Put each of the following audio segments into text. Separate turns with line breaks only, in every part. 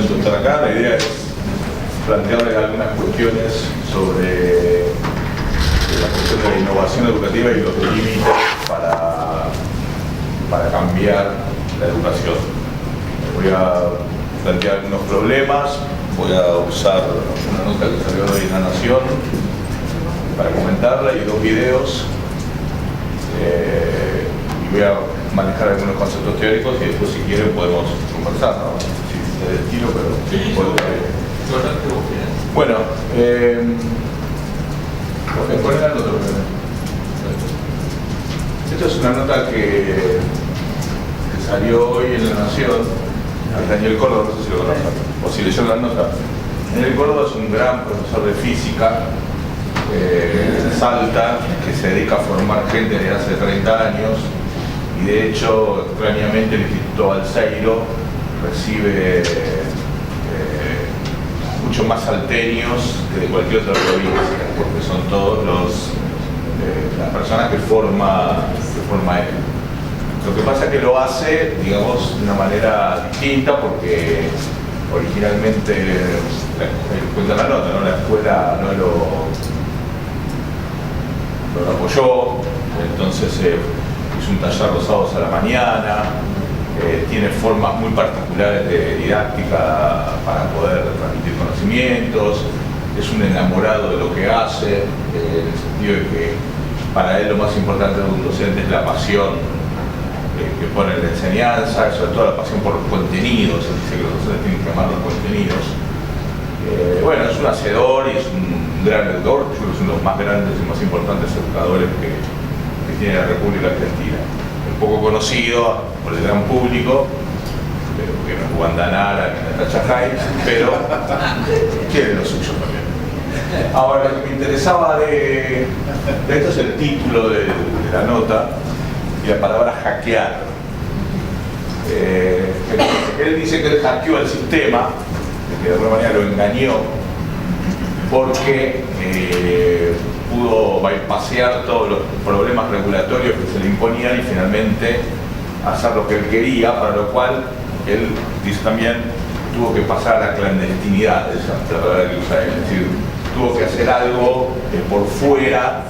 gusto estar acá. La idea es plantearles algunas cuestiones sobre la cuestión de la innovación educativa y los límites para cambiar la educación. Voy a plantear algunos problemas, voy a usar una nota que salió hoy en La Nación para comentarla y dos videos. Y voy a manejar algunos conceptos teóricos y después, si quieren, podemos conversar, ¿no? Si te destino, pero sí, bueno, poner la nota. Esta es una nota que salió hoy en La Nación. Daniel Córdoba, no sé si lo conocen, o si leyó la nota. Daniel Córdoba es un gran profesor de física de Salta, que se dedica a formar gente desde hace 30 años, y de hecho, extrañamente, el Instituto Balseiro recibe mucho más salteños que de cualquier otra provincia, porque son todos las personas que forma él. Lo que pasa es que lo hace, digamos, de una manera distinta, porque originalmente, cuenta la nota, ¿no? La escuela no lo apoyó, entonces hizo un taller los sábados a la mañana, tiene formas muy particulares de didáctica para poder transmitir conocimientos, es un enamorado de lo que hace, en el sentido de que para él lo más importante de un docente es la pasión que pone en la enseñanza, sobre todo la pasión por los contenidos. Él dice que los docentes tienen que amar los contenidos. Bueno, es un hacedor y es un gran educador. Yo creo que es uno de los más grandes y más importantes educadores que tiene la República Argentina. Un poco conocido por el gran público, porque no es Guandanara ni Natacha Hayes, pero tiene lo suyo también. Ahora, lo que me interesaba de esto es el título de la nota y la palabra hackear. Él dice que él hackeó el sistema, que de alguna manera lo engañó, porque pudo bypassear todos los problemas regulatorios que se le imponían y finalmente hacer lo que él quería, para lo cual él dice también tuvo que pasar a la clandestinidad, esa es la palabra que usa él, es decir, tuvo que hacer algo por fuera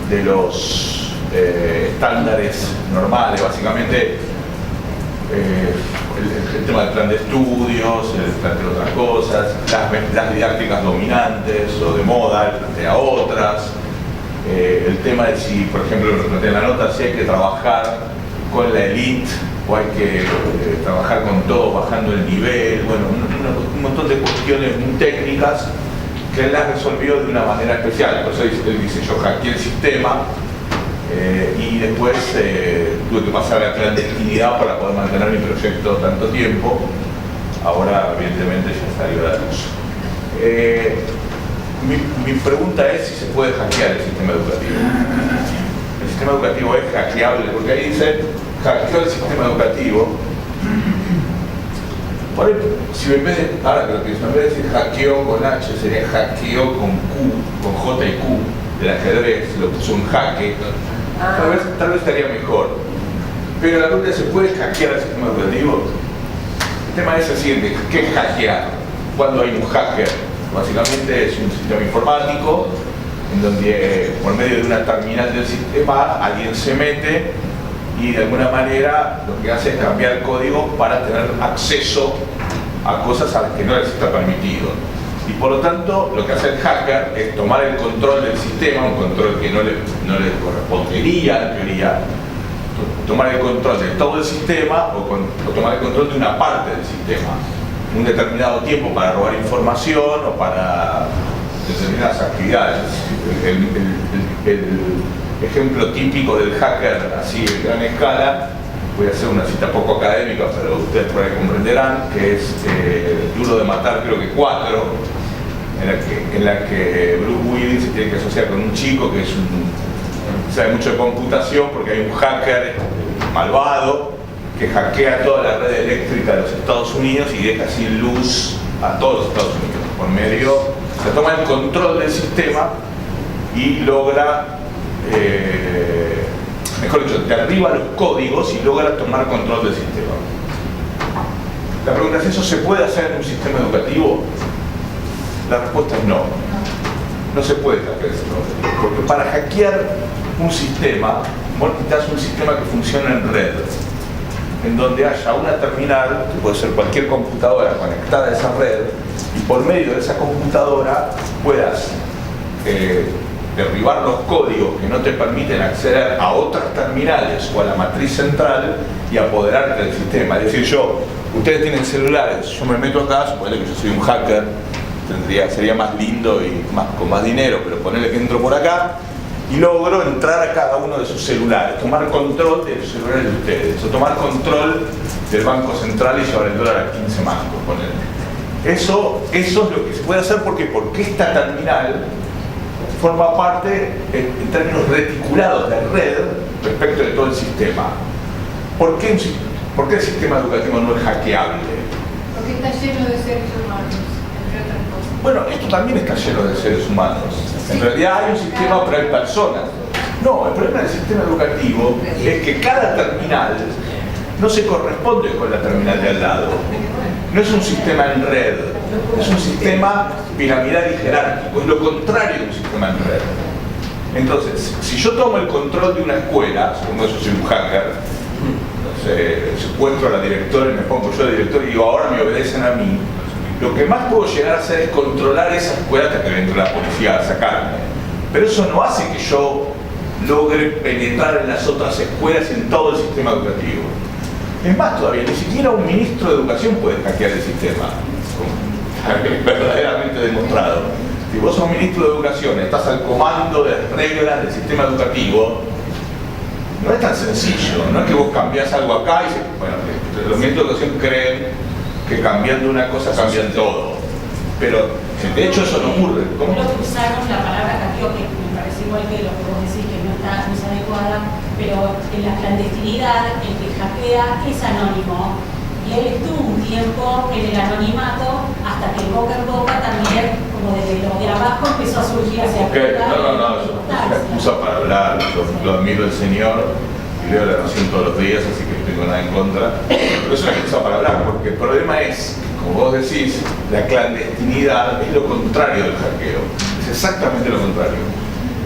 de los estándares normales, básicamente el tema del plan de estudios, el plantea otras cosas, las didácticas dominantes o de moda, él plantea otras, el tema de si, por ejemplo, lo plantea en la nota, si hay que trabajar con la élite o hay que trabajar con todos bajando el nivel, bueno, un montón de cuestiones muy técnicas que él las resolvió de una manera especial. Por eso él dice, yo hackeé el sistema y después tuve que pasar a la clandestinidad para poder mantener mi proyecto tanto tiempo. Ahora, evidentemente, ya salió a la luz. Mi pregunta es si se puede hackear el sistema educativo. El sistema educativo es hackeable, porque ahí dice, hackeó el sistema educativo. Por ahí, si en vez de, ahora que lo pienso, en vez de decir hackeó con H, sería hackeó con Q, con J y Q, del ajedrez, lo puso un jaque. Tal vez estaría mejor. Pero la pregunta es, ¿se puede hackear el sistema educativo? El tema es el siguiente, ¿qué es hackear? Cuando hay un hacker, básicamente es un sistema informático en donde por medio de una terminal del sistema alguien se mete y de alguna manera lo que hace es cambiar el código para tener acceso a cosas a las que no les está permitido. Y por lo tanto, lo que hace el hacker es tomar el control del sistema, un control que no le correspondería en teoría, tomar el control de todo el sistema o tomar el control de una parte del sistema, un determinado tiempo para robar información o para determinadas actividades. El ejemplo típico del hacker así en gran escala, voy a hacer una cita poco académica, pero ustedes por ahí comprenderán, que es Duro de Matar, creo que 4, en la que Bruce Willis se tiene que asociar con un chico que sabe mucho de computación, porque hay un hacker malvado que hackea toda la red eléctrica de los Estados Unidos y deja sin luz a todos los Estados Unidos. Por medio, se toma el control del sistema y logra, mejor dicho, derriba los códigos y logra tomar control del sistema. La pregunta es, ¿eso se puede hacer en un sistema educativo? La respuesta es no. No se puede hackear el sistema educativo, porque para hackear un sistema, vos necesitas un sistema que funcione en red, en donde haya una terminal, que puede ser cualquier computadora conectada a esa red, y por medio de esa computadora puedas derribar los códigos que no te permiten acceder a otras terminales o a la matriz central y apoderarte del sistema. Es decir, ustedes tienen celulares, yo me meto acá, suponete que yo soy un hacker, sería más lindo y con más dinero, pero ponerle que entro por acá y logro entrar a cada uno de sus celulares, tomar control de los celulares de ustedes, o tomar control del Banco Central y llevar el dólar a 15 mangos, ponerle. Eso es lo que se puede hacer porque esta terminal forma parte, en términos reticulados de red, respecto de todo el sistema. ¿Por qué el sistema educativo no es hackeable?
Porque está lleno de seres humanos, entre otras cosas.
Bueno, esto también está lleno de seres humanos. En realidad hay un sistema, pero hay personas. No, el problema del sistema educativo es que cada terminal no se corresponde con la terminal de al lado. No es un sistema en red, es un sistema piramidal y jerárquico, es lo contrario de un sistema en red. Entonces, si yo tomo el control de una escuela, como eso soy un hacker, secuestro a la directora y me pongo yo de director y digo, ahora me obedecen a mí, lo que más puedo llegar a hacer es controlar esa escuela hasta que entre la policía a sacarme. Pero eso no hace que yo logre penetrar en las otras escuelas y en todo el sistema educativo. Es más todavía, ni siquiera un ministro de educación puede hackear el sistema, verdaderamente demostrado. Si vos sos ministro de educación, estás al comando de las reglas del sistema educativo, no es tan sencillo, no es que vos cambiás algo acá y bueno, los ministros de educación creen que cambiando una cosa cambian todo, pero de hecho eso no ocurre.
¿Cómo? Creo que usaron la palabra hackeo, que me parece igual que lo que vos decís, que no es adecuada, pero en la clandestinidad el que hackea es anónimo y él estuvo un tiempo en el anonimato hasta que boca en boca también, como desde lo de abajo, empezó a surgir hacia
afuera. No, yo me excusa para hablar, yo lo admiro el señor y leo La Nación todos los días, así que no tengo nada en contra, pero es una excusa para hablar, porque el problema es, como vos decís, la clandestinidad es lo contrario del hackeo, es exactamente lo contrario.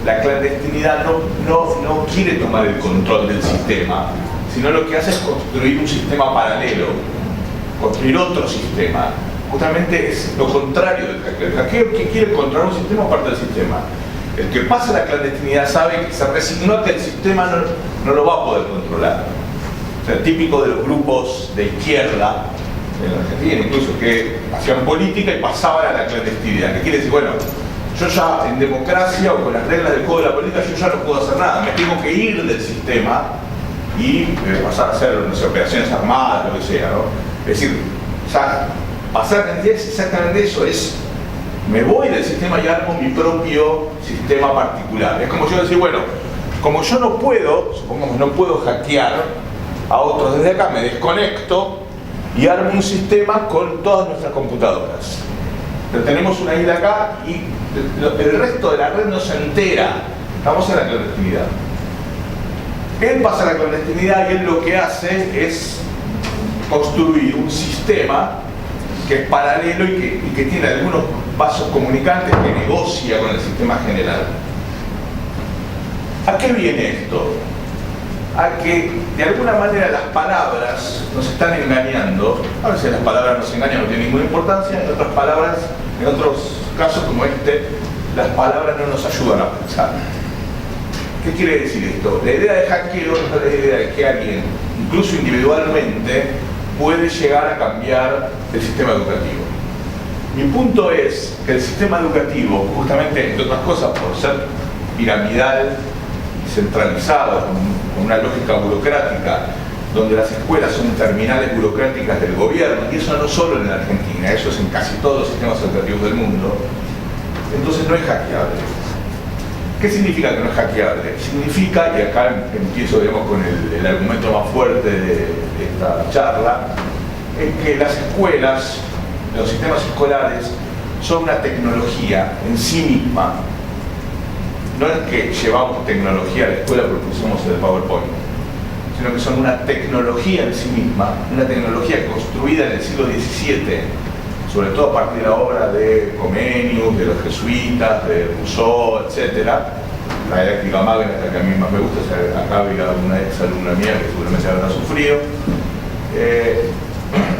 La clandestinidad no quiere tomar el control del sistema, sino lo que hace es construir un sistema paralelo, construir otro sistema. Justamente es lo contrario del hackeo. El hackeo que quiere controlar un sistema parte del sistema. El que pasa la clandestinidad sabe que se resignó a que el sistema no lo va a poder controlar. O sea, típico de los grupos de izquierda en la Argentina, incluso, que hacían política y pasaban a la clandestinidad. ¿Qué quiere decir? Bueno, yo ya en democracia o con las reglas del juego de la política yo ya no puedo hacer nada, me tengo que ir del sistema y pasar a hacer, no sé, operaciones armadas, lo que sea, ¿no? Es decir, ya pasar a es exactamente eso, es me voy del sistema y armo mi propio sistema particular. Es como yo decir, bueno, como yo no puedo, supongamos, no puedo hackear a otros desde acá, me desconecto y armo un sistema con todas nuestras computadoras. Pero tenemos una isla acá y el resto de la red no se entera. Estamos en la clandestinidad. Él pasa a la clandestinidad y él lo que hace es construir un sistema que es paralelo y que tiene algunos vasos comunicantes que negocia con el sistema general. ¿A qué viene esto? A que de alguna manera las palabras nos están engañando. A veces las palabras nos engañan, no tienen ninguna importancia. En otras palabras, en otros casos como este, las palabras no nos ayudan a pensar. ¿Qué quiere decir esto? La idea de hackeo es la idea de que alguien, incluso individualmente, puede llegar a cambiar el sistema educativo. Mi punto es que el sistema educativo, justamente, entre otras cosas, por ser piramidal y centralizado, con una lógica burocrática, donde las escuelas son terminales burocráticas del gobierno, y eso no solo en la Argentina, eso es en casi todos los sistemas educativos del mundo, entonces no es hackeable. ¿Qué significa que no es hackeable? Significa, y acá empiezo, digamos, con el argumento más fuerte de esta charla, es que las escuelas, los sistemas escolares, son una tecnología en sí misma. No es que llevamos tecnología a la escuela porque usamos el PowerPoint, sino que son una tecnología en sí misma, una tecnología construida en el siglo XVII, sobre todo a partir de la obra de Comenius, de los jesuitas, de Rousseau, etc. La dialéctica magna, que a mí más me gusta, acá había una ex alumna mía que seguramente habrá sufrido.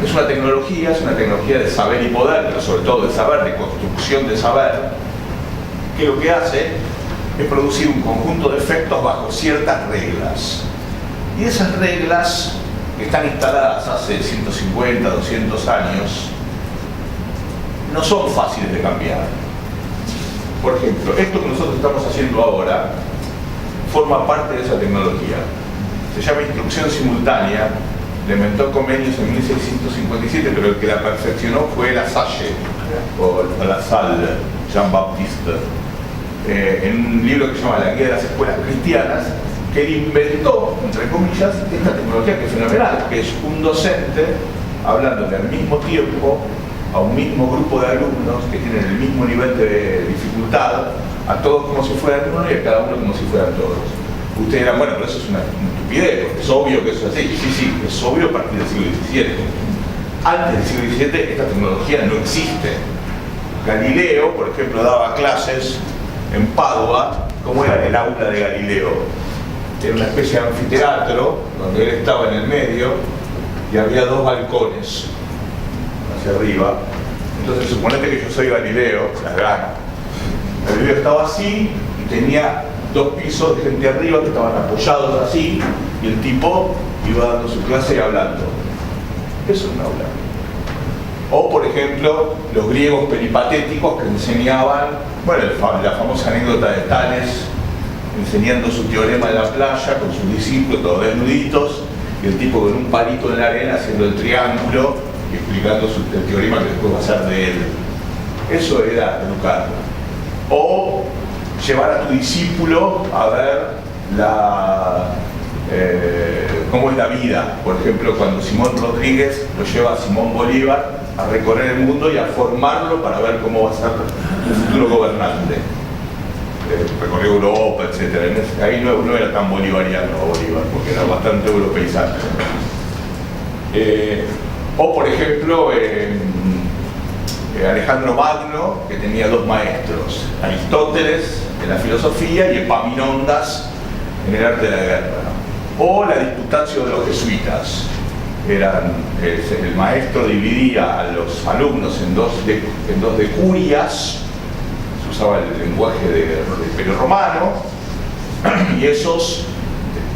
Es una tecnología de saber y poder, pero sobre todo de saber, de construcción de saber, que lo que hace es producir un conjunto de efectos bajo ciertas reglas. Y esas reglas, que están instaladas hace 150, 200 años, no son fáciles de cambiar. Por ejemplo, esto que nosotros estamos haciendo ahora forma parte de esa tecnología. Se llama instrucción simultánea. La inventó Comenius en 1657, pero el que la perfeccionó fue La Salle, o La Salle, Jean-Baptiste, en un libro que se llama La Guía de las Escuelas Cristianas, que él inventó, entre comillas, esta tecnología que es fenomenal, que es un docente hablándole al mismo tiempo a un mismo grupo de alumnos que tienen el mismo nivel de dificultad, a todos como si fueran uno y a cada uno como si fueran todos. Ustedes dirán, bueno, pero eso es una estupidez, porque es obvio que eso es así. Sí, es obvio a partir del siglo XVII. Antes del siglo XVII esta tecnología no existe. Galileo, por ejemplo, daba clases en Padua. ¿Cómo era el aula de Galileo? Era una especie de anfiteatro donde él estaba en el medio y había dos balcones hacia arriba. Entonces suponete que yo soy Galileo, las gano. Galileo estaba así y tenía dos pisos de gente arriba que estaban apoyados así, y el tipo iba dando su clase y hablando. Eso es un aula. O, por ejemplo, los griegos peripatéticos que enseñaban, bueno, la famosa anécdota de Tales enseñando su teorema en la playa con sus discípulos todos desnuditos, y el tipo con un palito en la arena haciendo el triángulo y explicando el teorema que después va a ser de él. Eso era educar. O llevar a tu discípulo a ver cómo es la vida. Por ejemplo, cuando Simón Rodríguez lo lleva a Simón Bolívar a recorrer el mundo y a formarlo para ver cómo va a ser un futuro gobernante. Recorrió Europa, etc. Ahí no era tan bolivariano Bolívar, porque era bastante europeizante. O, por ejemplo, Alejandro Magno, que tenía dos maestros, Aristóteles en la filosofía y Epaminondas en el arte de la guerra. O la Disputatio de los jesuitas. El maestro dividía a los alumnos en dos decurias, se usaba el lenguaje del Imperio Romano, y esos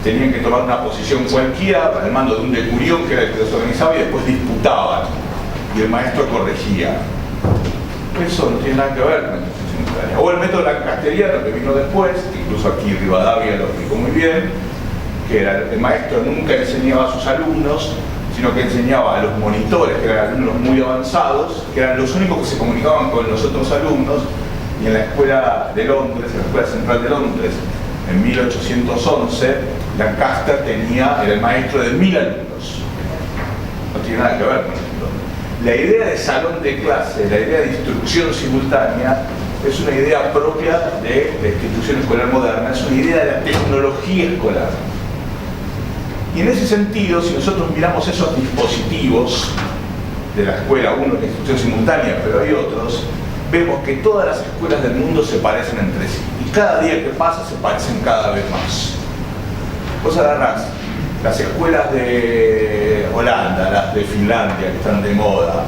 tenían que tomar una posición cualquiera al mando de un decurión que era el que los organizaba y después disputaban, y el maestro corregía. Eso no tiene nada que ver con la instrucción simultánea. O el método lancasteriano que vino después, que incluso aquí Rivadavia lo explicó muy bien, que era el maestro nunca enseñaba a sus alumnos, sino que enseñaba a los monitores, que eran alumnos muy avanzados, que eran los únicos que se comunicaban con los otros alumnos, y en la escuela de Londres, en la Escuela Central de Londres, en 1811, Lancaster era el maestro de 1000 alumnos. No tiene nada que ver con esto. La idea de salón de clase, la idea de instrucción simultánea, es una idea propia de la institución escolar moderna, es una idea de la tecnología escolar. Y en ese sentido, si nosotros miramos esos dispositivos de la escuela, uno es la instrucción simultánea, pero hay otros, vemos que todas las escuelas del mundo se parecen entre sí. Y cada día que pasa se parecen cada vez más. Vos agarrás las escuelas de Holanda, las de Finlandia, que están de moda,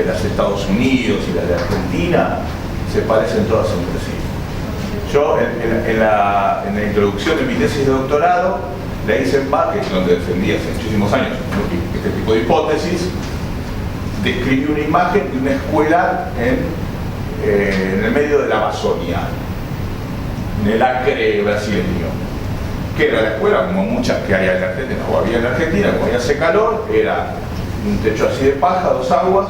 las de Estados Unidos y las de Argentina, se parecen todas entre sí. Yo, en la introducción de mi tesis de doctorado, la hice en Bach, que es donde defendí hace muchísimos años este tipo de hipótesis. Describí una imagen de una escuela en el medio de la Amazonia, en el Acre brasileño, que era la escuela, como muchas que hay en la Argentina, o había en la Argentina, como ya hace calor, era un techo así de paja, dos aguas,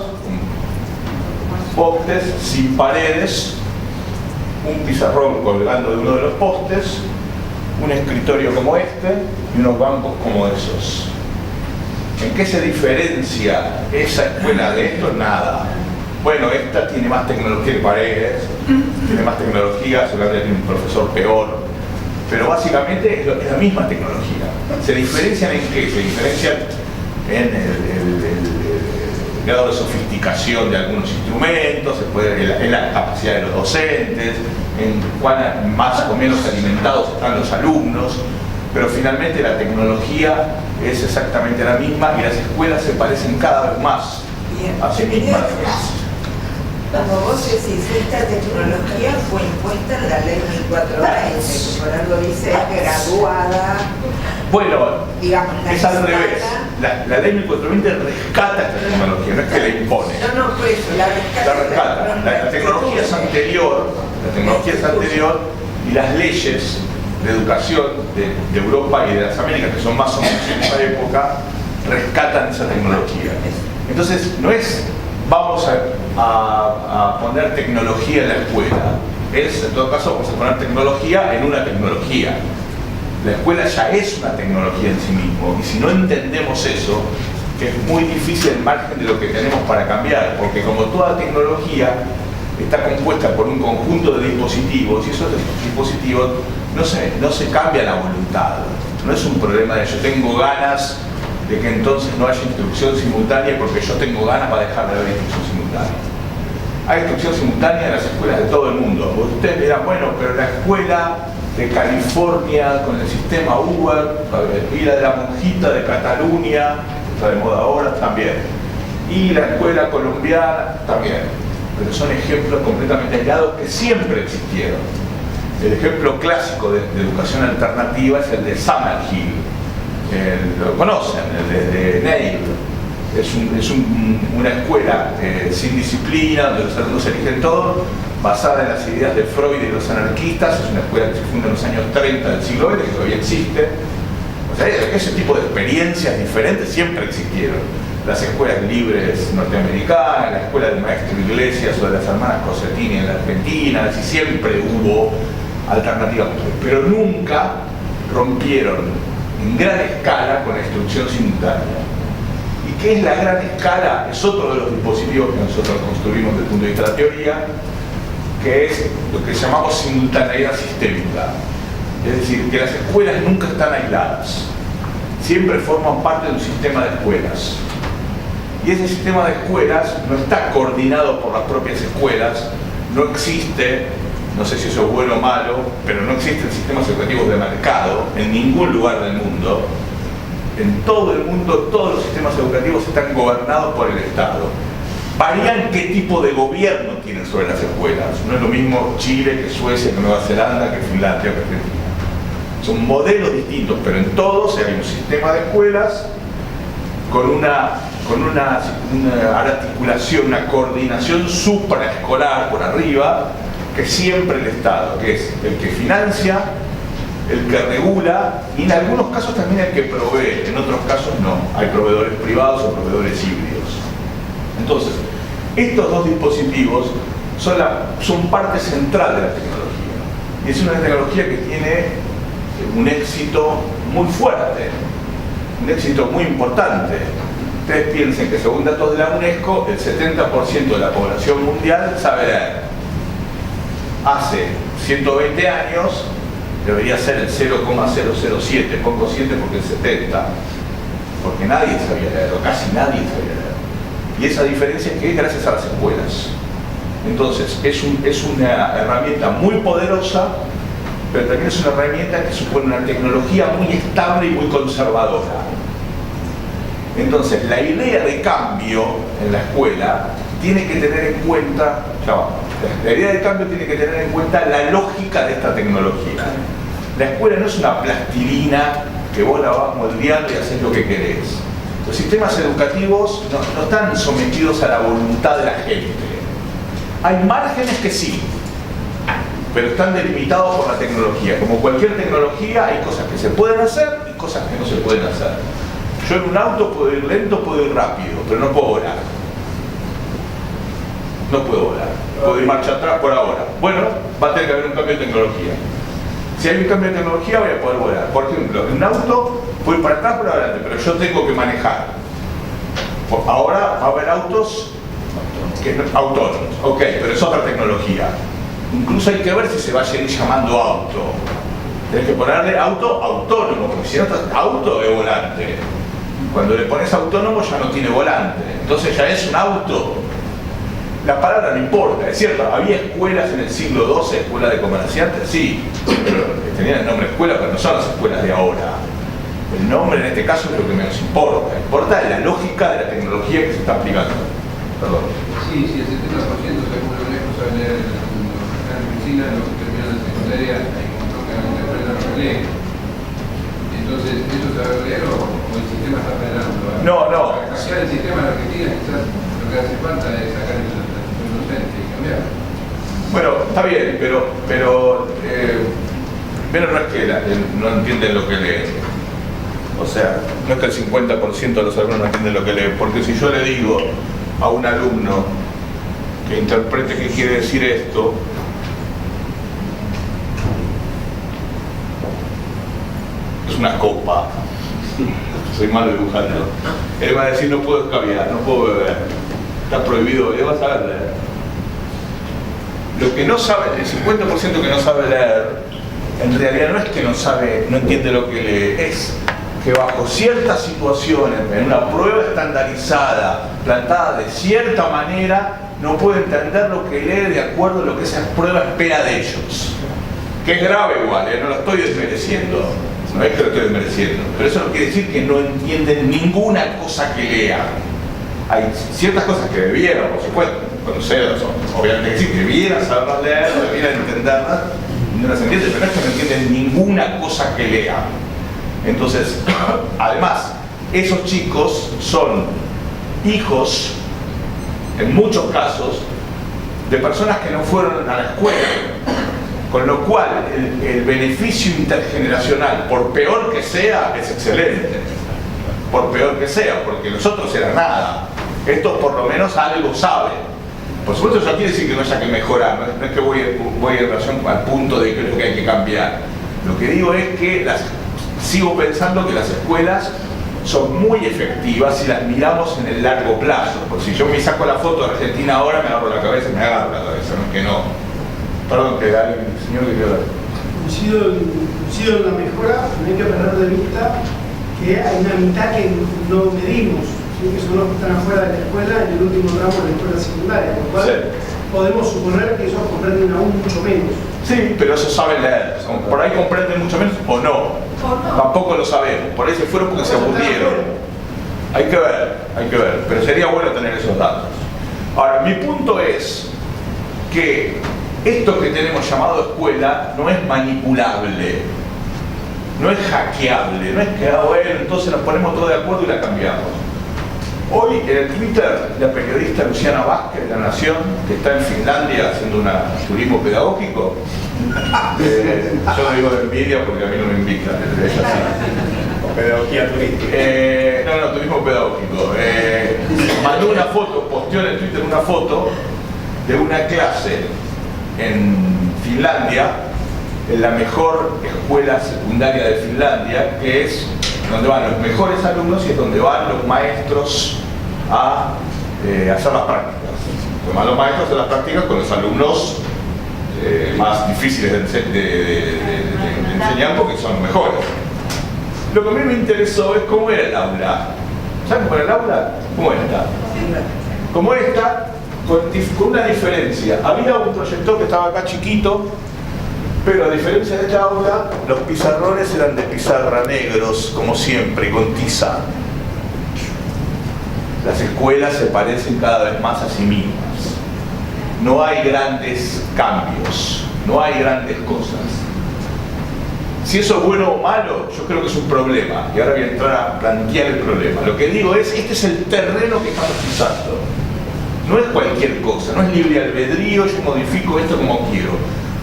postes sin paredes, un pizarrón colgando de uno de los postes, un escritorio como este y unos bancos como esos. ¿En qué se diferencia esa escuela de esto? Nada. Bueno, esta tiene más tecnología que paredes, tiene más tecnología, seguramente tiene un profesor peor, pero básicamente es la misma tecnología. ¿Se diferencian en qué? Se diferencian en el grado de sofisticación de algunos instrumentos, en la capacidad de los docentes, en cuán más o menos alimentados están los alumnos, pero finalmente la tecnología es exactamente la misma y las escuelas se parecen cada vez más a sí mismas.
Como vos decís, esta tecnología fue impuesta en la ley 1420, que por algo dice graduada.
Bueno,
digamos,
es al revés. La ley 1420 rescata esta tecnología, no es que la impone.
No, por eso, la rescata.
La tecnología es anterior, y las leyes de educación de Europa y de las Américas, que son más o menos en esa época, rescatan esa tecnología. Entonces, no es vamos a poner tecnología en la escuela, en todo caso vamos a poner tecnología en una tecnología. La escuela ya es una tecnología en sí mismo, y si no entendemos eso, es muy difícil el margen de lo que tenemos para cambiar, porque como toda tecnología está compuesta por un conjunto de dispositivos, y esos dispositivos no se cambia la voluntad. No es un problema de yo tengo ganas de que entonces no haya instrucción simultánea porque yo tengo ganas para dejar de haber instrucción simultánea. Hay instrucción simultánea en las escuelas de todo el mundo. Ustedes dirán, bueno, pero la escuela de California con el sistema Uber, y la de la monjita de Cataluña, que está de moda ahora, también. Y la escuela colombiana, también. Pero son ejemplos completamente aislados que siempre existieron. El ejemplo clásico de educación alternativa es el de Summerhill. Lo conocen, el de Neil. Es una escuela sin disciplina, donde los alumnos eligen todo, basada en las ideas de Freud y los anarquistas. Es una escuela que se funda en los años 30 del siglo XX, que todavía existe. O sea, ese tipo de experiencias diferentes siempre existieron. Las escuelas libres norteamericanas, la escuela del maestro Iglesias o de las hermanas Cosettini en la Argentina, y siempre hubo alternativas, pero nunca rompieron en gran escala con la instrucción simultánea. ¿Y qué es la gran escala? Es otro de los dispositivos que nosotros construimos desde el punto de vista de la teoría, que es lo que llamamos simultaneidad sistémica. Es decir, que las escuelas nunca están aisladas, siempre forman parte de un sistema de escuelas. Y ese sistema de escuelas no está coordinado por las propias escuelas, no existe, no sé si eso es bueno o malo, pero no existen sistemas educativos de mercado en ningún lugar del mundo. En todo el mundo, todos los sistemas educativos están gobernados por el Estado. Varían qué tipo de gobierno tienen sobre las escuelas. No es lo mismo Chile que Suecia, que Nueva Zelanda, que Finlandia, que Argentina. Son modelos distintos, pero en todos hay un sistema de escuelas con una articulación, una coordinación supraescolar por arriba, que siempre el Estado, que es el que financia, el que regula y en algunos casos también el que provee, en otros casos no. Hay proveedores privados o proveedores híbridos. Entonces, estos dos dispositivos son parte central de la tecnología. Y es una tecnología que tiene un éxito muy fuerte, un éxito muy importante. Ustedes piensen que según datos de la UNESCO, el 70% de la población mundial sabe leer. Hace 120 años debería ser el 0,007, pongo 7 porque el 70, porque nadie sabía leer, o casi nadie sabía leer. Y esa diferencia es que es gracias a las escuelas. Entonces, es una herramienta muy poderosa, pero también es una herramienta que supone una tecnología muy estable y muy conservadora. Entonces, la idea de cambio en la escuela tiene que tener en cuenta, la idea de cambio tiene que tener en cuenta la lógica de esta tecnología. La escuela no es una plastilina que vos la vas moldeando y haces lo que querés. Los sistemas educativos no están sometidos a la voluntad de la gente. Hay márgenes que sí, pero están delimitados por la tecnología. Como cualquier tecnología, hay cosas que se pueden hacer y cosas que no se pueden hacer. Yo en un auto puedo ir lento, puedo ir rápido, pero no puedo volar. No puedo volar. Puedo ir marcha atrás por ahora. Bueno, va a tener que haber un cambio de tecnología. Si hay un cambio de tecnología, voy a poder volar. Por ejemplo, en un auto puedo ir para atrás por adelante, pero yo tengo que manejar. Ahora va a haber autos autónomos. Ok, pero es otra tecnología. Incluso hay que ver si se va a seguir llamando auto. Tenés que ponerle auto autónomo, porque si no estás auto es volante. Cuando le pones autónomo ya no tiene volante, entonces ya es un auto. La palabra no importa, es cierto, había escuelas en el siglo XII, escuelas de comerciantes, sí, pero tenían el nombre escuela, pero no son las escuelas de ahora. El nombre en este caso es lo que menos importa, importa la lógica de la tecnología que se está aplicando. Perdón.
Sí, sí, el 70% según lo lejos sabe leer en medicina, los que terminan la secundaria, hay un montón que aprenden a leer. Entonces, ¿eso saber leer o el sistema está frenando?
No.
Para cambiar el sistema en Argentina, quizás lo que hace falta es sacar el docente y cambiar.
Bueno, está bien, pero no es que no entienden lo que leen. O sea, no es que el 50% de los alumnos no entienden lo que leen, porque si yo le digo a un alumno que interprete qué quiere decir esto, es una copa, soy malo dibujando, él va a decir no puedo escabiar, no puedo beber, está prohibido, él va a saber leer. Lo que no sabe, el 50% que no sabe leer, en realidad no es que no entiende lo que lee, es que bajo ciertas situaciones, en una prueba estandarizada, plantada de cierta manera, no puede entender lo que lee de acuerdo a lo que esa prueba espera de ellos. Que es grave igual, no lo estoy desmereciendo, no es que lo estoy desmereciendo, pero eso no quiere decir que no entienden ninguna cosa que lean. Hay ciertas cosas que debieran, por supuesto, conocerlas, obviamente que sí, debieran saberlas leer, debieran entenderlas, no las entienden, pero no es que no entienden ninguna cosa que lean. Entonces, además, esos chicos son hijos, en muchos casos, de personas que no fueron a la escuela, con lo cual el beneficio intergeneracional, por peor que sea, es excelente. Por peor que sea, porque los otros eran nada. Estos por lo menos algo saben. Por supuesto, eso quiere decir que no haya que mejorar, no es que voy en relación al punto de que es lo que hay que cambiar. Lo que digo es que sigo pensando que las escuelas son muy efectivas si las miramos en el largo plazo. Porque si yo me saco la foto de Argentina ahora, me agarro la cabeza y me agarro la cabeza, no es que no. Perdón, que alguien, señor, que quiero hablar.
Coincido en la mejora, no hay que perder de vista que hay una mitad que no medimos, ¿sí? Que son los que están afuera de la escuela en el último tramo de la escuela secundaria, por lo cual podemos suponer que ellos comprenden aún mucho menos.
Sí, pero eso saben leer. Por ahí comprenden mucho menos o no. Tampoco lo sabemos. Por ahí se fueron porque se aburrieron. Hay que ver. Pero sería bueno tener esos datos. Ahora, mi punto es que esto que tenemos llamado escuela no es manipulable, no es hackeable, no es que, bueno, entonces nos ponemos todos de acuerdo y la cambiamos. Hoy en el Twitter, la periodista Luciana Vázquez de La Nación, que está en Finlandia haciendo un turismo pedagógico, yo no digo de envidia porque a mí no me invitan, ella sí.
Pedagogía turística.
No, turismo pedagógico. Mandó una foto, posteó en el Twitter una foto de una clase en Finlandia, en la mejor escuela secundaria de Finlandia, que es donde van los mejores alumnos y es donde van los maestros a hacer las prácticas. Van los maestros a hacer las prácticas con los alumnos más difíciles de enseñar porque son los mejores. Lo que a mí me interesó es cómo era el aula. ¿Saben cómo era el aula? ¿Cómo esta? Como esta, con una diferencia. Había un proyector que estaba acá chiquito, pero a diferencia de esta aula, los pizarrones eran de pizarra negros, como siempre, con tiza. Las escuelas se parecen cada vez más a sí mismas. No hay grandes cambios, no hay grandes cosas. Si eso es bueno o malo, yo creo que es un problema. Y ahora voy a entrar a plantear el problema. Lo que digo es, este es el terreno que estamos pisando. No es cualquier cosa, no es libre albedrío, yo modifico esto como quiero.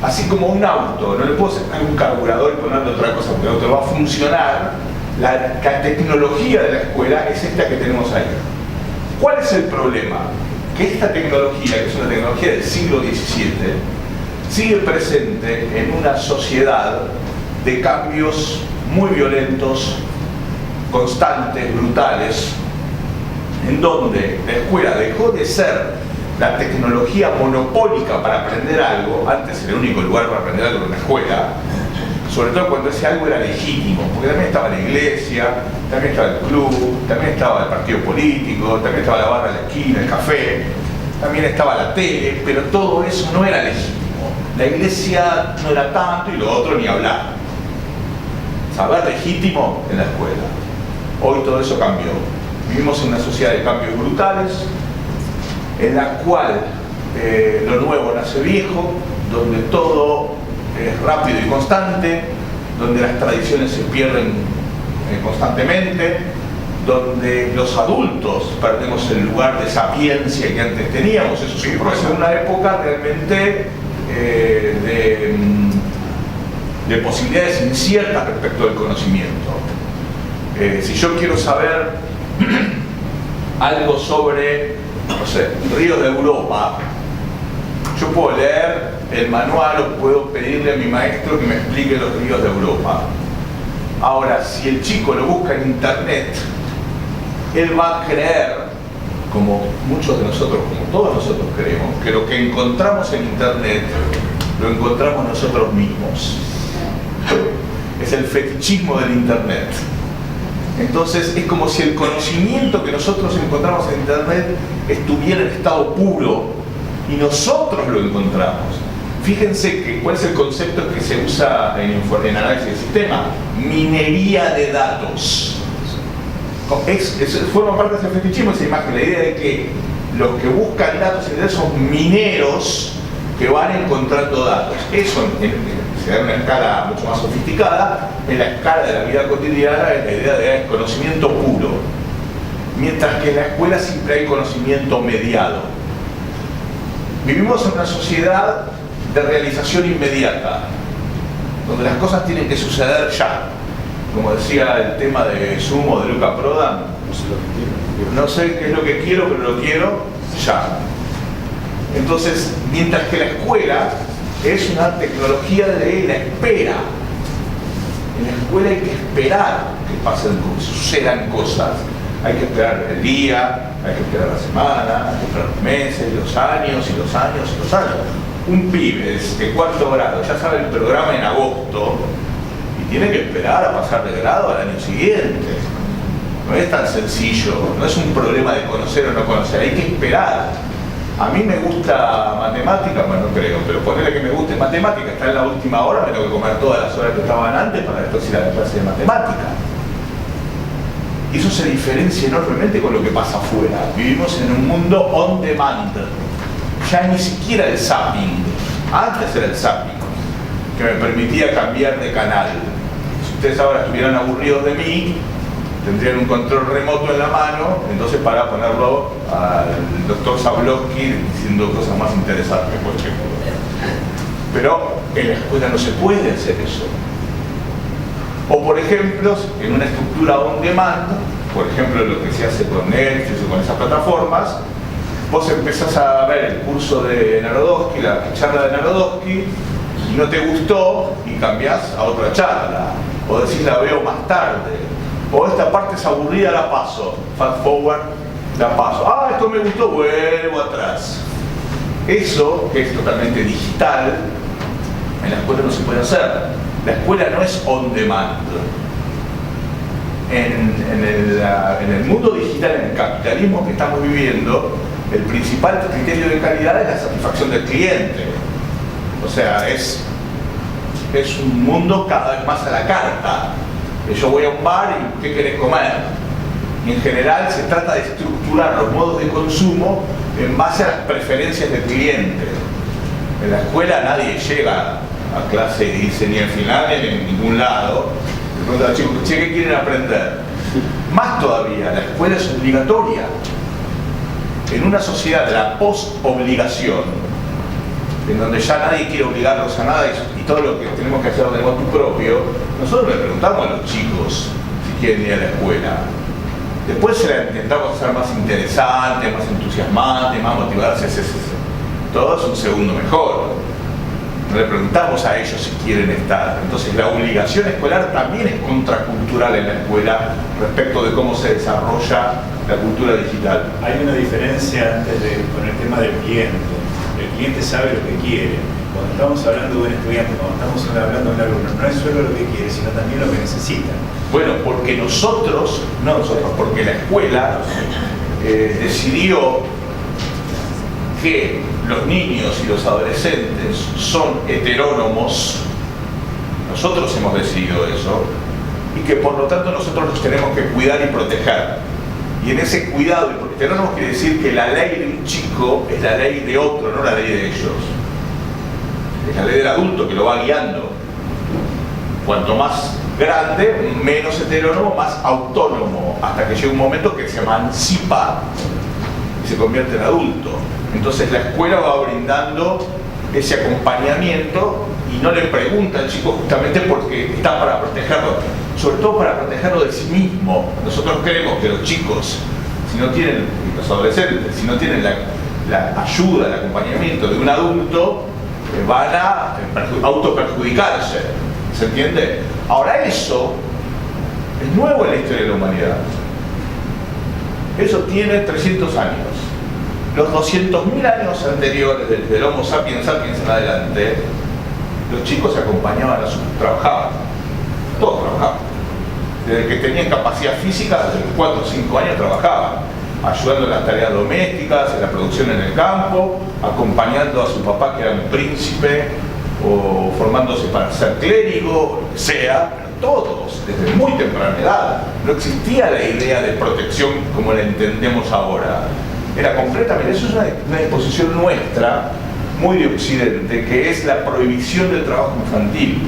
Así como un auto, no le puedo sacar un carburador y ponerle otra cosa porque el auto va a funcionar. La tecnología de la escuela es esta que tenemos ahí. ¿Cuál es el problema? Que esta tecnología, que es una tecnología del siglo XVII, sigue presente en una sociedad de cambios muy violentos, constantes, brutales, en donde la escuela dejó de ser la tecnología monopólica para aprender algo, antes era el único lugar para aprender algo en la escuela, sobre todo cuando ese algo era legítimo, porque también estaba la iglesia, también estaba el club, también estaba el partido político, también estaba la barra de la esquina, el café, también estaba la tele, pero todo eso no era legítimo. La iglesia no era tanto y lo otro ni hablar. Saber legítimo en la escuela. Hoy todo eso cambió. Vivimos en una sociedad de cambios brutales, en la cual lo nuevo nace viejo, donde todo es rápido y constante, donde las tradiciones se pierden constantemente, donde los adultos perdemos el lugar de sapiencia que antes teníamos. Eso sí, porque es una época realmente de posibilidades inciertas respecto del conocimiento. Si yo quiero saber algo sobre, no sé, ríos de Europa, yo puedo leer el manual o puedo pedirle a mi maestro que me explique los ríos de Europa. Ahora, si el chico lo busca en internet, él va a creer, como muchos de nosotros, como todos nosotros creemos, que lo que encontramos en internet lo encontramos nosotros mismos. Es el fetichismo del internet. Entonces es como si el conocimiento que nosotros encontramos en internet estuviera en estado puro y nosotros lo encontramos. Fíjense que cuál es el concepto que se usa en análisis de sistema: minería de datos. Forma parte de ese fetichismo, esa imagen, la idea de que los que buscan datos en internet son mineros que van encontrando datos. Eso se da en una escala mucho más sofisticada. En la escala de la vida cotidiana es la idea de conocimiento puro, mientras que en la escuela siempre hay conocimiento mediado. Vivimos en una sociedad de realización inmediata, donde las cosas tienen que suceder ya. Como decía el tema de Sumo de Luca Prodan, no sé qué es lo que quiero, pero lo quiero ya. Entonces, mientras que la escuela es una tecnología de la espera. En la escuela hay que esperar que sucedan cosas. Hay que esperar el día, hay que esperar la semana, hay que esperar los meses, los años y los años y los años. Un pibe de cuarto grado ya sabe el programa en agosto y tiene que esperar a pasar de grado al año siguiente. No es tan sencillo, no es un problema de conocer o no conocer, hay que esperar. A mí me gusta matemática, bueno, no creo, pero ponerle que me guste matemática, está en la última hora, me tengo que comer todas las horas que estaban antes para después ir a la clase de matemática. Y eso se diferencia enormemente con lo que pasa afuera. Vivimos en un mundo on demand. Ya ni siquiera el zapping. Antes era el zapping, que me permitía cambiar de canal. Si ustedes ahora estuvieran aburridos de mí, tendrían un control remoto en la mano, entonces para ponerlo al doctor Zablowski diciendo cosas más interesantes, por ejemplo. Pero en la escuela no se puede hacer eso. O por ejemplo, en una estructura on demand, por ejemplo lo que se hace con Netflix o con esas plataformas, vos empezás a ver el curso de Narodowski, la charla de Narodowski, y no te gustó y cambiás a otra charla. O decís la veo más tarde. O esta parte es aburrida, la paso. Fast forward, la paso. Ah, esto me gustó, vuelvo atrás. Eso, que es totalmente digital, en la escuela no se puede hacer. La escuela no es on demand. En el mundo digital, en el capitalismo que estamos viviendo, el principal criterio de calidad es la satisfacción del cliente. O sea, es un mundo cada vez más a la carta. Yo voy a un bar y ¿qué querés comer? Y en general se trata de estructurar los modos de consumo en base a las preferencias del cliente. En la escuela nadie llega a clase y dice ni al final ni en ningún lado. Le pregunta a los chicos, che, ¿qué quieren aprender? Más todavía, la escuela es obligatoria. En una sociedad de la post-obligación, en donde ya nadie quiere obligarlos a nada y todo lo que tenemos que hacer lo tenemos tú propio, nosotros le preguntamos a los chicos si quieren ir a la escuela. Después se la intentamos hacer más interesante, más entusiasmante, más motivarse, todo es un segundo mejor. No le preguntamos a ellos si quieren estar. Entonces la obligación escolar también es contracultural en la escuela respecto de cómo se desarrolla la cultura digital.
Hay una diferencia antes con el tema del cliente. El cliente sabe lo que quiere. Cuando estamos hablando de un estudiante, cuando estamos hablando de un alumno, no es solo lo que quiere, sino también lo que necesita.
Bueno, porque porque la escuela decidió que los niños y los adolescentes son heterónomos. Nosotros hemos decidido eso, y que por lo tanto nosotros los tenemos que cuidar y proteger. Y en ese cuidado, porque heterónomos quiere decir que la ley de un chico es la ley de otro, no la ley de ellos. Es la ley del adulto que lo va guiando. Cuanto más grande, menos heterónomo, más autónomo, hasta que llega un momento que se emancipa y se convierte en adulto. Entonces la escuela va brindando ese acompañamiento y no le pregunta al chico, justamente porque está para protegerlo, sobre todo para protegerlo de sí mismo. Nosotros creemos que los chicos, si no tienen, los adolescentes, si no tienen la ayuda, el acompañamiento de un adulto, van a autoperjudicarse. ¿Se entiende? Ahora eso es nuevo en la historia de la humanidad. Eso tiene 300 años. Los 200.000 años anteriores del Homo sapiens sapiens en adelante, los chicos se acompañaban trabajaban. Todos trabajaban. Desde que tenían capacidad física, desde los 4 o 5 años trabajaban, ayudando en las tareas domésticas, en la producción en el campo, acompañando a su papá que era un príncipe, o formándose para ser clérigo, lo que sea, pero todos, desde muy temprana edad. No existía la idea de protección como la entendemos ahora. Era completamente, eso es una disposición nuestra, muy de Occidente, que es la prohibición del trabajo infantil.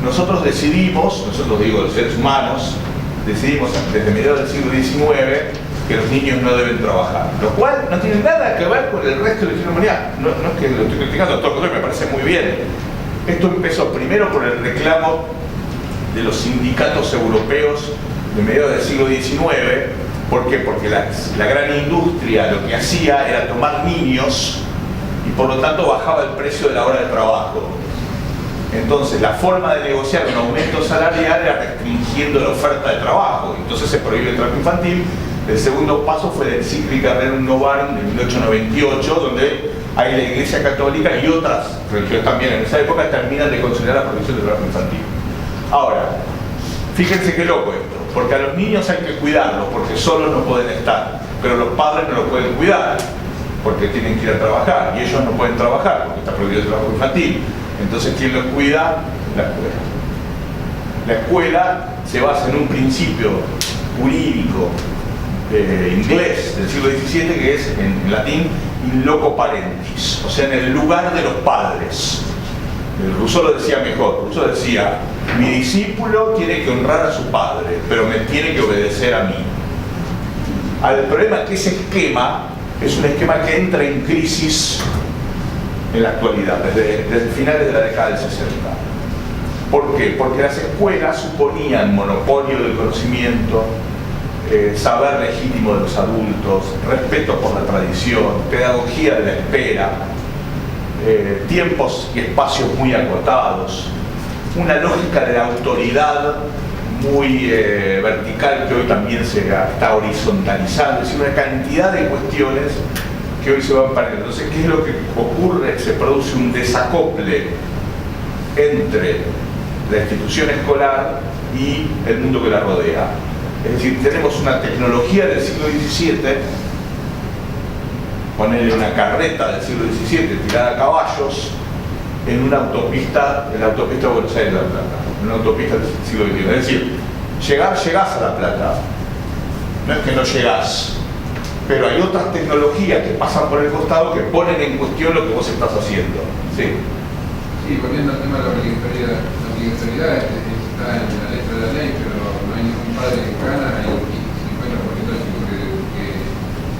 Nosotros decidimos, digo, los seres humanos, decidimos desde mediados del siglo XIX que los niños no deben trabajar, lo cual no tiene nada que ver con el resto de la historia de la humanidad. No es que lo estoy criticando, todo lo contrario, me parece muy bien. Esto empezó primero por el reclamo de los sindicatos europeos de mediados del siglo XIX. ¿Por qué? Porque la gran industria lo que hacía era tomar niños y por lo tanto bajaba el precio de la hora de trabajo. Entonces la forma de negociar un aumento salarial era restringiendo la oferta de trabajo. Entonces se prohíbe el trabajo infantil. El segundo paso fue la encíclica Rerum Novarum de 1898, donde ahí la Iglesia Católica y otras religiones también en esa época terminan de considerar la prohibición del trabajo infantil. Ahora, fíjense qué loco esto, porque a los niños hay que cuidarlos, porque solos no pueden estar, pero los padres no los pueden cuidar, porque tienen que ir a trabajar, y ellos no pueden trabajar, porque está prohibido el trabajo infantil. Entonces, ¿quién los cuida? La escuela. La escuela se basa en un principio jurídico inglés del siglo XVII, que es en latín in loco parentis, o sea, en el lugar de los padres. Rousseau lo decía mejor. Rousseau decía: mi discípulo tiene que honrar a su padre, pero me tiene que obedecer a mí. El problema es que ese esquema es un esquema que entra en crisis en la actualidad, desde finales de la década del 60. ¿Por qué? Porque las escuelas suponían monopolio del conocimiento, saber legítimo de los adultos, respeto por la tradición, pedagogía de la espera, tiempos y espacios muy acotados, una lógica de la autoridad muy vertical que hoy también se está horizontalizando, es decir, una cantidad de cuestiones que hoy se van perdiendo. Entonces, ¿qué es lo que ocurre? Se produce un desacople entre la institución escolar y el mundo que la rodea. Es decir, tenemos una tecnología del siglo XVII, ponerle una carreta del siglo XVII tirada a caballos en una autopista, en la autopista de Buenos Aires de La Plata, en una autopista del siglo XXI. Es decir, llegás a La Plata, no es que no llegás, pero hay otras tecnologías que pasan por el costado que ponen en cuestión lo que vos estás haciendo. ¿Sí?
Sí, volviendo al tema de la obligatoriedad. La obligatoriedad está en la letra de la ley, pero no hay ningún padre que gana y 50% de los chicos que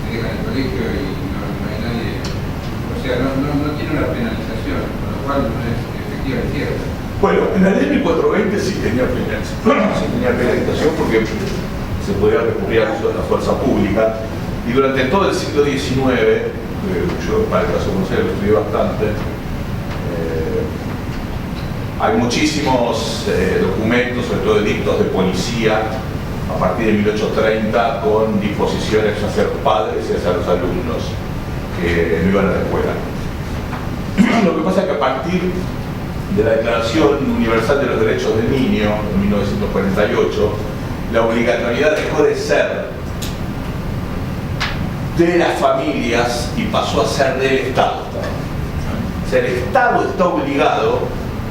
dejan el colegio y no hay nadie. O sea, no tiene una penalización, con lo cual no es efectiva y cierta.
Bueno, en la ley 1420 sí tenía penalización porque se podía recurrir al uso de la fuerza pública, y durante todo el siglo XIX, yo para el caso de Buenos Aires lo estudié bastante, hay muchísimos documentos, sobre todo edictos de policía, a partir de 1830, con disposiciones hacia los padres y hacia los alumnos que no iban a la escuela. pasa es que a partir de la Declaración Universal de los Derechos del Niño, en 1948, la obligatoriedad dejó de ser de las familias y pasó a ser del Estado. O sea, el Estado está obligado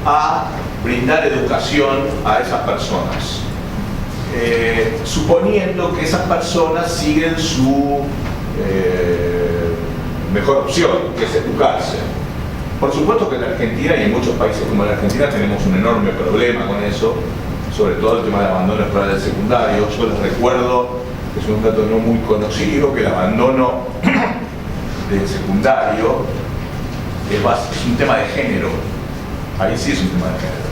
a brindar educación a esas personas, suponiendo que esas personas siguen su mejor opción, que es educarse. Por supuesto que en la Argentina y en muchos países como la Argentina tenemos un enorme problema con eso, sobre todo el tema del abandono escolar del secundario. Yo les recuerdo, que es un dato no muy conocido, que el abandono del secundario es un tema de género. Ahí sí es un tema de género,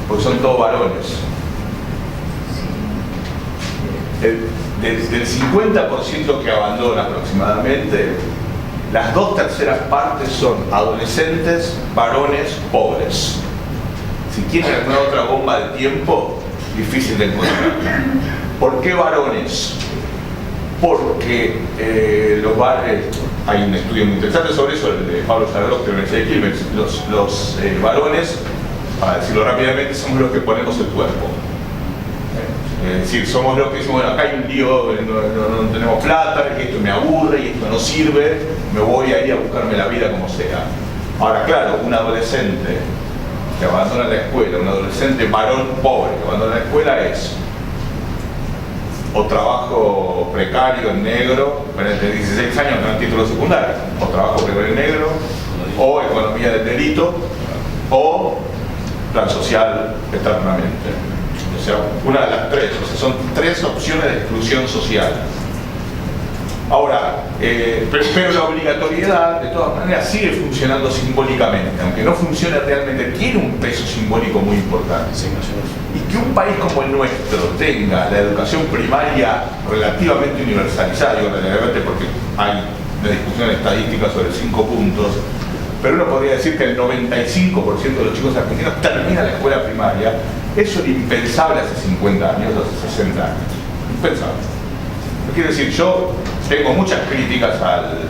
porque son todos varones. Del 50% que abandona aproximadamente, las 2/3 partes son adolescentes, varones, pobres. Si quieren alguna otra bomba de tiempo, difícil de encontrar. ¿Por qué varones? Porque hay un estudio muy interesante sobre eso, el de Pablo Sardos, de la Universidad de Quilmes. Los varones, para decirlo rápidamente, somos los que ponemos el cuerpo. Es decir, somos los que decimos, bueno, acá hay un lío, no tenemos plata, y esto me aburre, y esto no sirve, me voy a ir a buscarme la vida como sea. Ahora, claro, un adolescente que abandona la escuela, un adolescente varón pobre que abandona la escuela es o trabajo precario en negro, de 16 años no en título secundario, o trabajo precario en negro, o economía del delito, o plan social eternamente. O sea, una de las tres, o sea, son 3 opciones de exclusión social. Ahora, pero la obligatoriedad de todas maneras sigue funcionando simbólicamente, aunque no funcione realmente, tiene un peso simbólico muy importante. Y que un país como el nuestro tenga la educación primaria relativamente universalizada, digo relativamente porque hay una discusión estadística sobre 5 puntos, pero uno podría decir que el 95% de los chicos argentinos termina la escuela primaria. Eso era impensable hace 50 años, hace 60 años. Impensable. Quiero decir, yo tengo muchas críticas al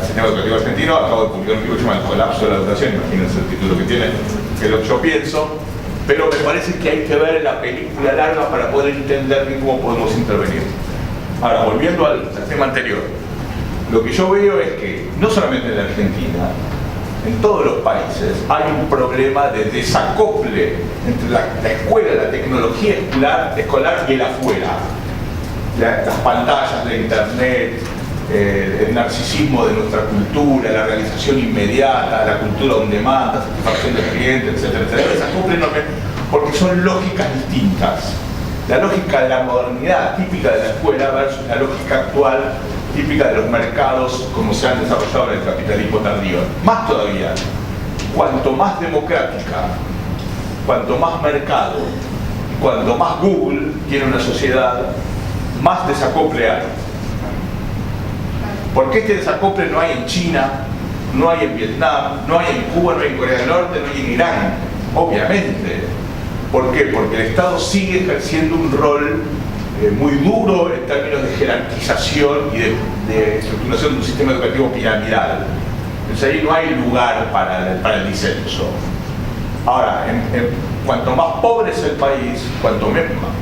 sistema educativo argentino. Acabo de publicar un libro que se llama El colapso de la educación, imagínense el título que tiene, que es lo que yo pienso, pero me parece que hay que ver la película larga para poder entender bien cómo podemos intervenir. Ahora, volviendo al tema anterior, lo que yo veo es que, no solamente en la Argentina, en todos los países hay un problema de desacople entre la escuela, la tecnología escolar y el afuera. Las pantallas de internet, el narcisismo de nuestra cultura, la realización inmediata, la cultura on demand, la satisfacción del cliente, etcétera, etcétera. Desacople enorme porque son lógicas distintas. La lógica de la modernidad típica de la escuela versus la lógica actual típica de los mercados como se han desarrollado en el capitalismo tardío. Más todavía, cuanto más democrática, cuanto más mercado, cuanto más Google tiene una sociedad, más desacople hay. Porque este desacople no hay en China, no hay en Vietnam, no hay en Cuba, no hay en Corea del Norte, no hay en Irán, obviamente. ¿Por qué? Porque el Estado sigue ejerciendo un rol muy duro en términos de jerarquización y de estructuración de un sistema educativo piramidal. Entonces ahí no hay lugar para el disenso. Ahora, cuanto más pobre es el país, cuanto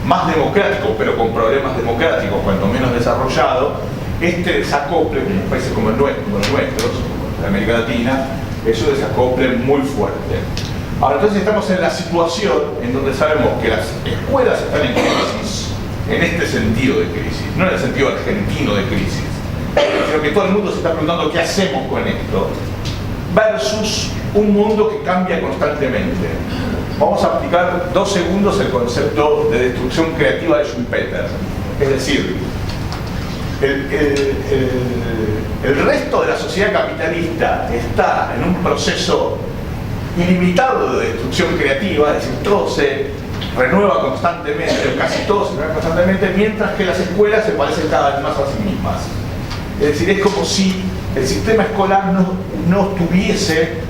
más democrático, pero con problemas democráticos, cuanto menos desarrollado, este desacople, en países como los nuestros, de América Latina, eso desacople muy fuerte. Ahora, entonces estamos en la situación en donde sabemos que las escuelas están en crisis, en este sentido de crisis, no en el sentido argentino de crisis, sino que todo el mundo se está preguntando qué hacemos con esto, versus un mundo que cambia constantemente. Vamos a aplicar 2 segundos el concepto de destrucción creativa de Schumpeter. Es decir, el resto de la sociedad capitalista está en un proceso ilimitado de destrucción creativa, es decir, todo se renueva constantemente, o casi todo se renueva constantemente, mientras que las escuelas se parecen cada vez más a sí mismas. Es decir, es como si el sistema escolar no estuviese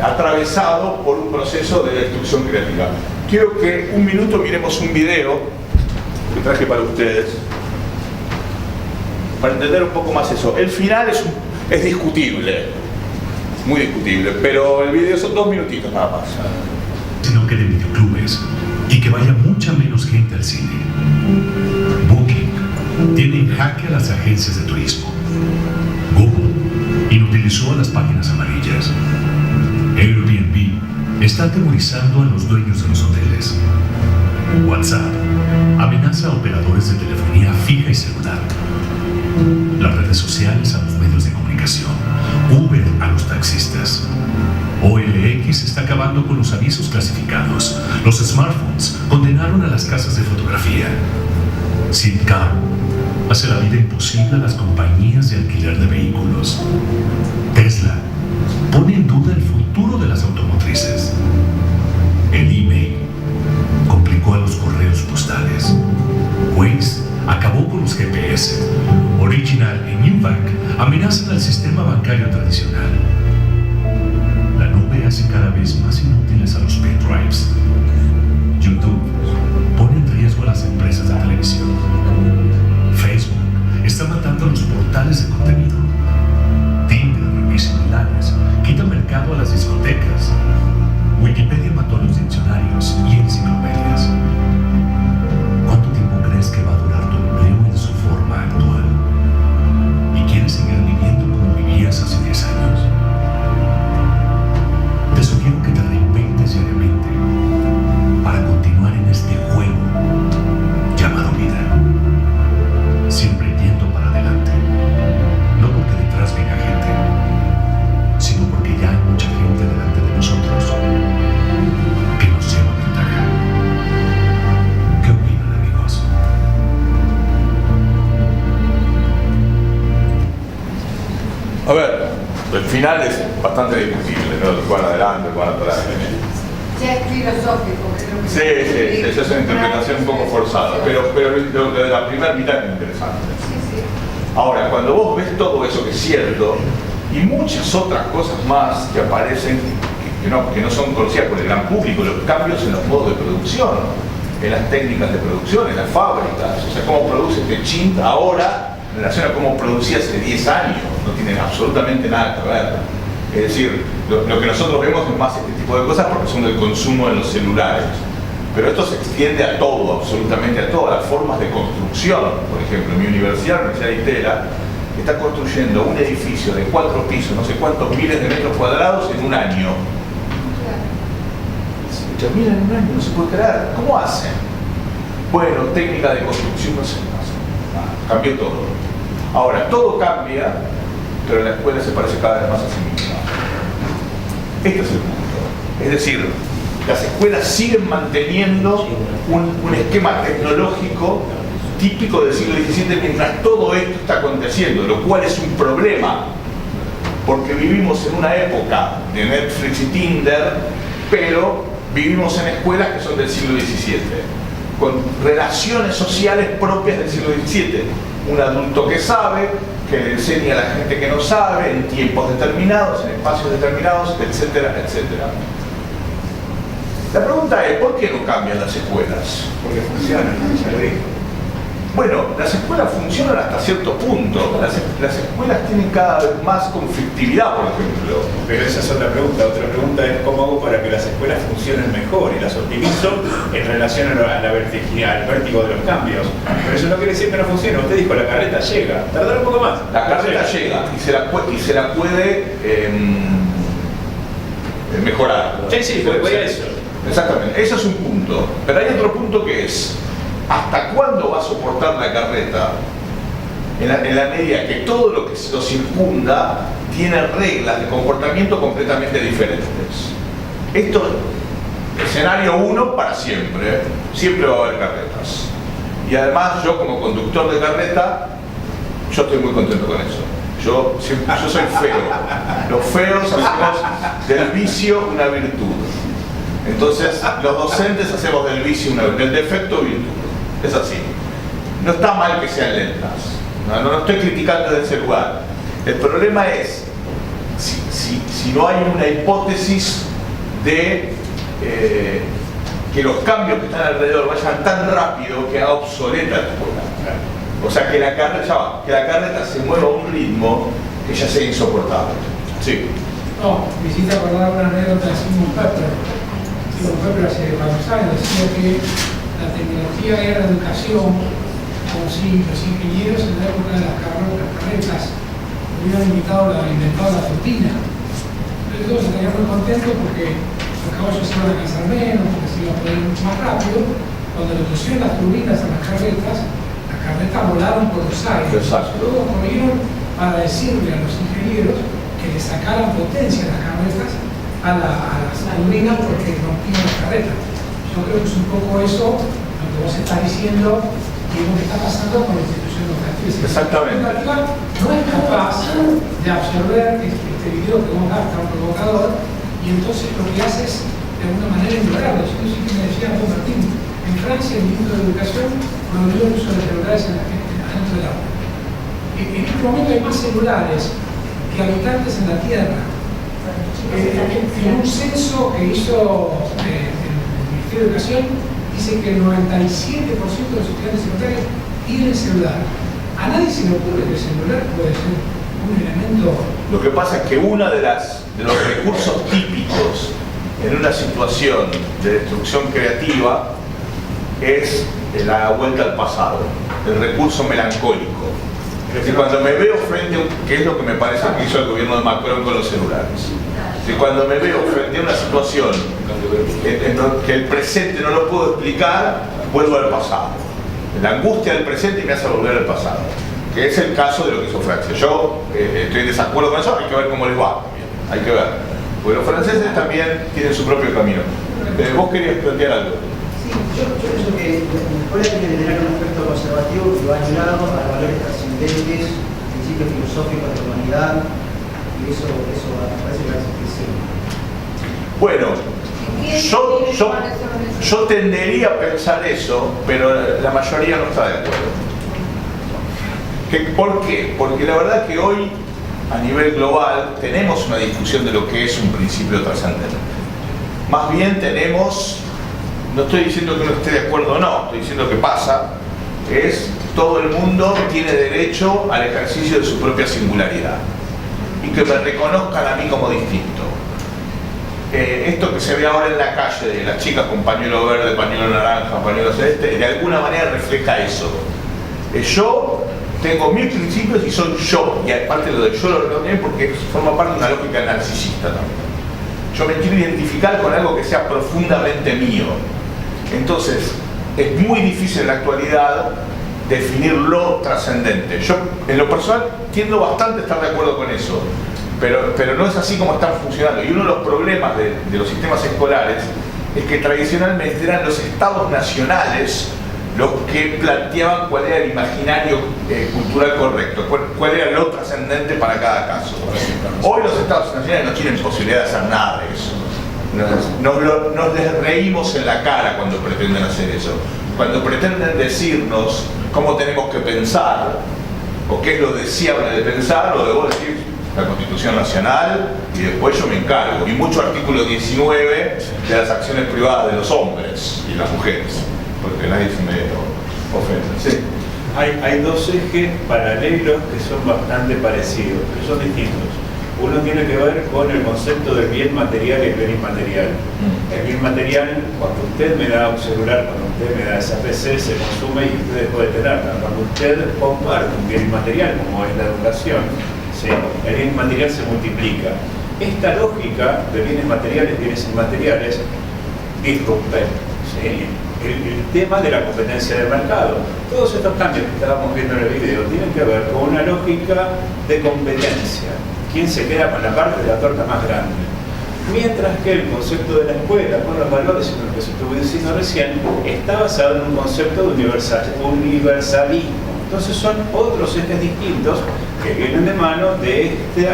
atravesado por un proceso de destrucción creativa. Quiero que un minuto miremos un video que traje para ustedes, para entender un poco más eso. El final es discutible. muy discutible. Pero el video son 2 minutitos nada más.
Sino que de videoclubes y que vaya mucha menos gente al cine. Booking tiene en jaque a las agencias de turismo. Google inutilizó a las páginas amarillas. Airbnb está atemorizando a los dueños de los hoteles. WhatsApp amenaza a operadores de telefonía fija y celular. Las redes sociales a los medios de comunicación. Uber a los taxistas. OLX está acabando con los avisos clasificados. Los smartphones condenaron a las casas de fotografía. Zipcar hace la vida imposible a las compañías de alquiler de vehículos. Tesla pone en duda el futuro de las automotrices. El email complicó a los correos postales. Waze acabó con los GPS. Original y Newbank amenazan al sistema bancario tradicional. La nube hace cada vez más inútiles a los pendrives. YouTube pone en riesgo a las empresas de televisión. Facebook está matando a los portales de contenido. Tinder y similares quitan mercado a las discotecas. Wikipedia mató a los diccionarios y enciclopedias. ¿Cuánto tiempo crees que va a durar tu empleo en su forma actual? ¿Y quieres seguir viviendo como vivías hace 10 años? Te sugiero que te reinventes diariamente para continuar en este juego llamado vida. Siempre yendo para adelante. No porque detrás venga gente, sino porque ya hay mucha gente delante de nosotros que nos lleva ventaja. ¿Qué opinan, amigos?
A ver, el final es bastante discutible, ¿no? Lo que van adelante, lo que van atrás.
Ya es filosófico, creo que
Sí, esa es una interpretación un poco forzada, pero lo de la primera mitad es interesante.
Sí.
Ahora, cuando vos ves todo eso que es cierto, y muchas otras cosas más que aparecen que no son conocidas por el gran público, los cambios en los modos de producción, en las técnicas de producción, en las fábricas, o sea, cómo produce este chip ahora en relación a cómo producía hace 10 años, no tienen absolutamente nada que ver. Es decir, lo que nosotros vemos es más este tipo de cosas porque son del consumo en los celulares. Pero esto se extiende a todo, absolutamente a todas las formas de construcción. Por ejemplo, en mi universidad, la Universidad de Itela, está construyendo un edificio de 4 pisos, no sé cuántos miles de metros cuadrados en un año. Se termina en un año, no se puede creer. ¿Cómo hacen? Bueno, técnica de construcción no se hace. Cambió todo. Ahora, todo cambia, pero la escuela se parece cada vez más a sí misma. Este es el punto. Es decir, las escuelas siguen manteniendo un esquema tecnológico típico del siglo XVII mientras todo esto está aconteciendo, lo cual es un problema, porque vivimos en una época de Netflix y Tinder, pero vivimos en escuelas que son del siglo XVII, con relaciones sociales propias del siglo XVII. Un adulto que sabe, que le enseña a la gente que no sabe, en tiempos determinados, en espacios determinados, etcétera, etcétera. La pregunta es, ¿por qué no cambian las escuelas?
Porque funcionan, ya lo dijo.
Bueno, las escuelas funcionan hasta cierto punto. Las escuelas tienen cada vez más conflictividad, por ejemplo.
Pero esa es otra pregunta. Otra pregunta es cómo hago para que las escuelas funcionen mejor y las optimizo en relación a la vertiginosidad, al vértigo de los cambios. Pero eso no quiere decir que no funcione. Usted dijo, la carreta llega. Tardará un poco más.
La carreta llega y se la puede mejorar.
Sí, voy a eso.
Exactamente, ese es un punto. Pero hay otro punto que es, ¿hasta cuándo va a soportar la carreta? En la medida que todo lo que lo circunda tiene reglas de comportamiento completamente diferentes. Esto, escenario 1 para siempre. Siempre va a haber carretas. Y además yo como conductor de carreta, yo estoy muy contento con eso. Yo soy feo. Los feos hacemos del vicio una virtud. Entonces, los docentes hacemos del vicio una virtud, del defecto virtud. Es así. No está mal que sean lentas. No estoy criticando desde ese lugar. El problema es si no hay una hipótesis de que los cambios que están alrededor vayan tan rápido que haga obsoleta la escuela. O sea, que la carreta se mueva a un ritmo que ya sea insoportable. Sí.
No, me hiciste acordar una anécdota de Simon Pepper. Simon Pepper hace varios años decía que la tecnología era la educación, como si los ingenieros en la época de las carretas hubieran inventado la turbina. Entonces todos estarían muy contentos porque los caballos se iban a cansar menos, porque se iban a poner mucho más rápido. Cuando le pusieron las turbinas a las carretas volaron por los aires.
Exacto.
Todos corrieron para decirle a los ingenieros que le sacaran potencia a las carretas a las turbinas porque rompían las carretas. Yo creo que es un poco eso lo que vos estás diciendo y lo que está pasando con la institución educativa.
Exactamente.
La educativa no es capaz de absorber este video que vos das tan provocador y entonces lo que hace es de alguna manera ignorarlo. Yo sí que me decía Juan Martín, en Francia el ministro de Educación prohibió el uso de celulares adentro del aula. En este momento hay más celulares que habitantes en la Tierra. En un censo que hizo el Ministerio de Educación dice que el 97% de los estudiantes secundarios tienen celular. A nadie se le ocurre que el celular puede ser un elemento.
Lo que pasa es que uno de los recursos típicos en una situación de destrucción creativa es la vuelta al pasado, el recurso melancólico. Y cuando me veo frente a que es lo que me parece que hizo el gobierno de Macron con los celulares. Y cuando me veo frente a una situación que el presente no lo puedo explicar, vuelvo al pasado. La angustia del presente me hace volver al pasado, que es el caso de lo que hizo Francia. Yo estoy en desacuerdo con eso, hay que ver cómo les va también, hay que ver. Porque los franceses también tienen su propio camino. Vos querías plantear algo.
Sí, yo pienso que la escuela tiene que tener un aspecto conservativo que va ligado a valores trascendentes, principios filosóficos de la humanidad, y eso me parece que sí.
Bueno, yo tendería a pensar eso, pero la mayoría no está de acuerdo. ¿Por qué? Porque la verdad que hoy, a nivel global, tenemos una discusión de lo que es un principio trascendente. Más bien tenemos, no estoy diciendo que uno esté de acuerdo o no, estoy diciendo que pasa, es todo el mundo tiene derecho al ejercicio de su propia singularidad y que me reconozcan a mí como distinto. Esto que se ve ahora en la calle de las chicas con pañuelo verde, pañuelo naranja, pañuelo celeste, de alguna manera refleja eso. Yo tengo mis principios y soy yo, y aparte lo de yo lo reconozco porque forma parte de una lógica narcisista también. Yo me quiero identificar con algo que sea profundamente mío. Entonces, es muy difícil en la actualidad definir lo trascendente. Yo, en lo personal, tiendo bastante a estar de acuerdo con eso, pero no es así como están funcionando. Y uno de los problemas de los sistemas escolares es que tradicionalmente eran los estados nacionales los que planteaban cuál era el imaginario cultural correcto, cuál era lo trascendente para cada caso. Hoy los estados nacionales no tienen posibilidad de hacer nada de eso. Nos les reímos en la cara cuando pretenden hacer eso. Cuando pretenden decirnos cómo tenemos que pensar, o qué es lo deseable de pensar, o debo decir la Constitución Nacional, y después yo me encargo. Y mucho artículo 19 de las acciones privadas de los hombres y las mujeres, porque nadie se me ofende. Sí.
Hay dos ejes paralelos que son bastante parecidos, pero son distintos. Uno tiene que ver con el concepto del bien material y el bien inmaterial. El bien material, cuando usted me da un celular, cuando usted me da esa PC, se consume y usted dejó de tenerla. Cuando usted comparte un bien inmaterial, como es la educación, ¿sí?, el bien inmaterial se multiplica. Esta lógica de bienes materiales, bienes inmateriales, disrumpe, ¿sí?, el tema de la competencia del mercado. Todos estos cambios que estábamos viendo en el video tienen que ver con una lógica de competencia. ¿Quién se queda con la parte de la torta más grande? Mientras que el concepto de la escuela, con los valores y lo que se estuvo diciendo recién, está basado en un concepto de universalismo. Entonces son otros ejes distintos que vienen de mano de este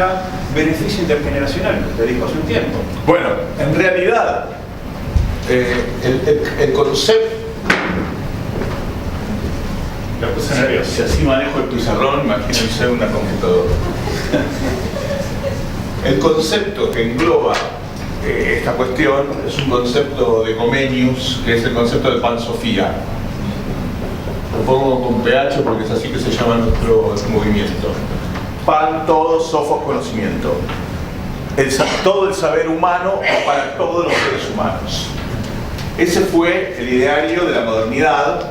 beneficio intergeneracional que usted dijo hace un tiempo.
Bueno, en realidad, el concepto...
Lo puse nervioso.
Si así manejo el pizarrón, imagínense una computadora. El concepto que engloba esta cuestión es un concepto de Comenius, que es el concepto de pansofía. Lo pongo con PH porque es así que se llama nuestro movimiento. Pan, todo, sofos, conocimiento. todo el saber humano para todos los seres humanos. Ese fue el ideario de la modernidad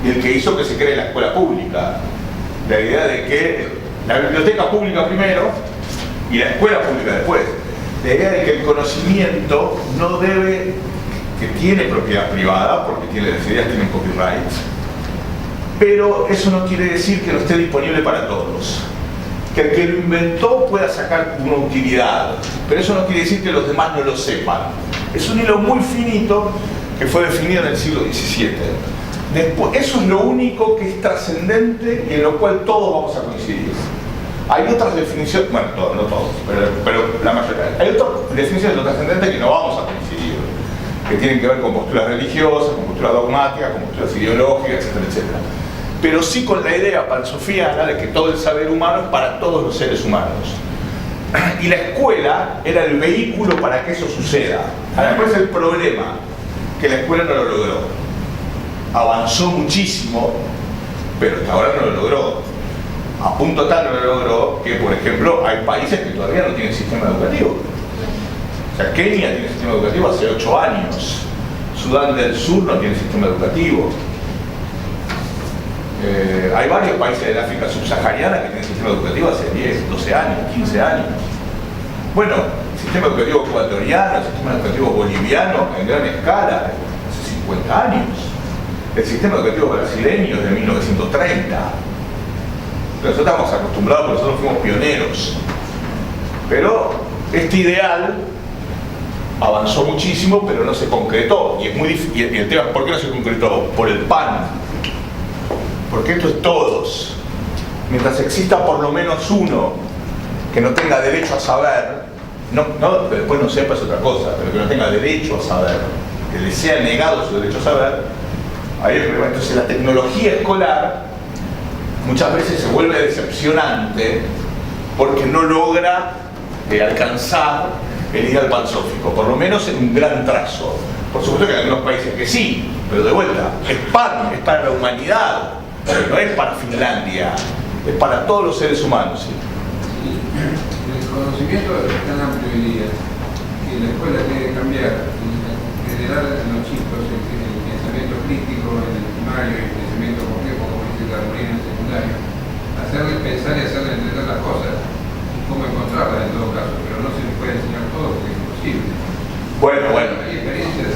y el que hizo que se cree la escuela pública. La idea de que la biblioteca pública primero y la escuela pública después. La idea de que el conocimiento no debe, que tiene propiedad privada, porque las ideas tienen copyright, pero eso no quiere decir que no esté disponible para todos. Que el que lo inventó pueda sacar una utilidad, pero eso no quiere decir que los demás no lo sepan. Es un hilo muy finito que fue definido en el siglo XVII. Después, eso es lo único que es trascendente y en lo cual todos vamos a coincidir. Hay otras definiciones, bueno, no todos, pero la mayoría. Hay otras definiciones de lo trascendente que no vamos a coincidir, que tienen que ver con posturas religiosas, con posturas dogmáticas, con posturas ideológicas, etcétera, etcétera. Pero sí con la idea pansofiana de que todo el saber humano es para todos los seres humanos. Y la escuela era el vehículo para que eso suceda. Además, el problema, que la escuela no lo logró. Avanzó muchísimo, pero hasta ahora no lo logró. A punto tal no lo logró que, por ejemplo, hay países que todavía no tienen sistema educativo. O sea, Kenia tiene sistema educativo hace 8 años. Sudán del Sur no tiene sistema educativo. Hay varios países del África subsahariana que tienen sistema educativo hace 10, 12 años, 15 años. Bueno, el sistema educativo ecuatoriano, el sistema educativo boliviano en gran escala, hace 50 años. El sistema educativo brasileño es de 1930. Nosotros estamos acostumbrados porque nosotros fuimos pioneros. Pero este ideal avanzó muchísimo, pero no se concretó. Y es muy difícil. Y el tema, ¿por qué no se concretó? Por el PAN. Porque esto es todos. Mientras exista por lo menos uno que no tenga derecho a saber, que después no sepa es otra cosa, pero que no tenga derecho a saber, que le sea negado su derecho a saber, ahí el problema. Entonces la tecnología escolar muchas veces se vuelve decepcionante porque no logra alcanzar el ideal pansófico, por lo menos en un gran trazo. Por supuesto que hay algunos países que sí, pero de vuelta, es para la humanidad. No es para Finlandia, es para todos los seres humanos. ¿Sí?
El conocimiento es tan amplio hoy día que la escuela tiene que cambiar, generar en los chicos el pensamiento crítico en el primario y el pensamiento complejo, como dice Carolina, en el secundario, hacerles pensar y hacerles entender las cosas y cómo encontrarlas en todo caso, pero no se les puede enseñar todo porque es imposible.
Bueno.
Hay experiencias.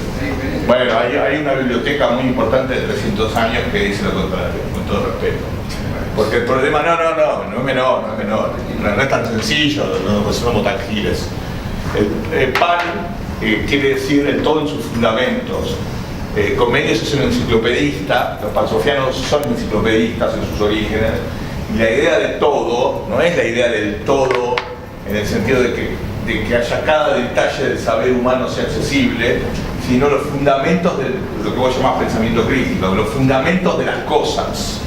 Bueno, hay una biblioteca muy importante de 300 años que dice lo contrario, con todo respeto. Porque el problema no es menor, no es tan sencillo, no somos tan giles. El PAN quiere decir el todo en sus fundamentos. Comenius es un enciclopedista, los pansofianos son enciclopedistas en sus orígenes, y la idea de todo no es la idea del todo en el sentido de que haya cada detalle del saber humano sea accesible, sino los fundamentos de lo que vos llamás pensamiento crítico, los fundamentos de las cosas.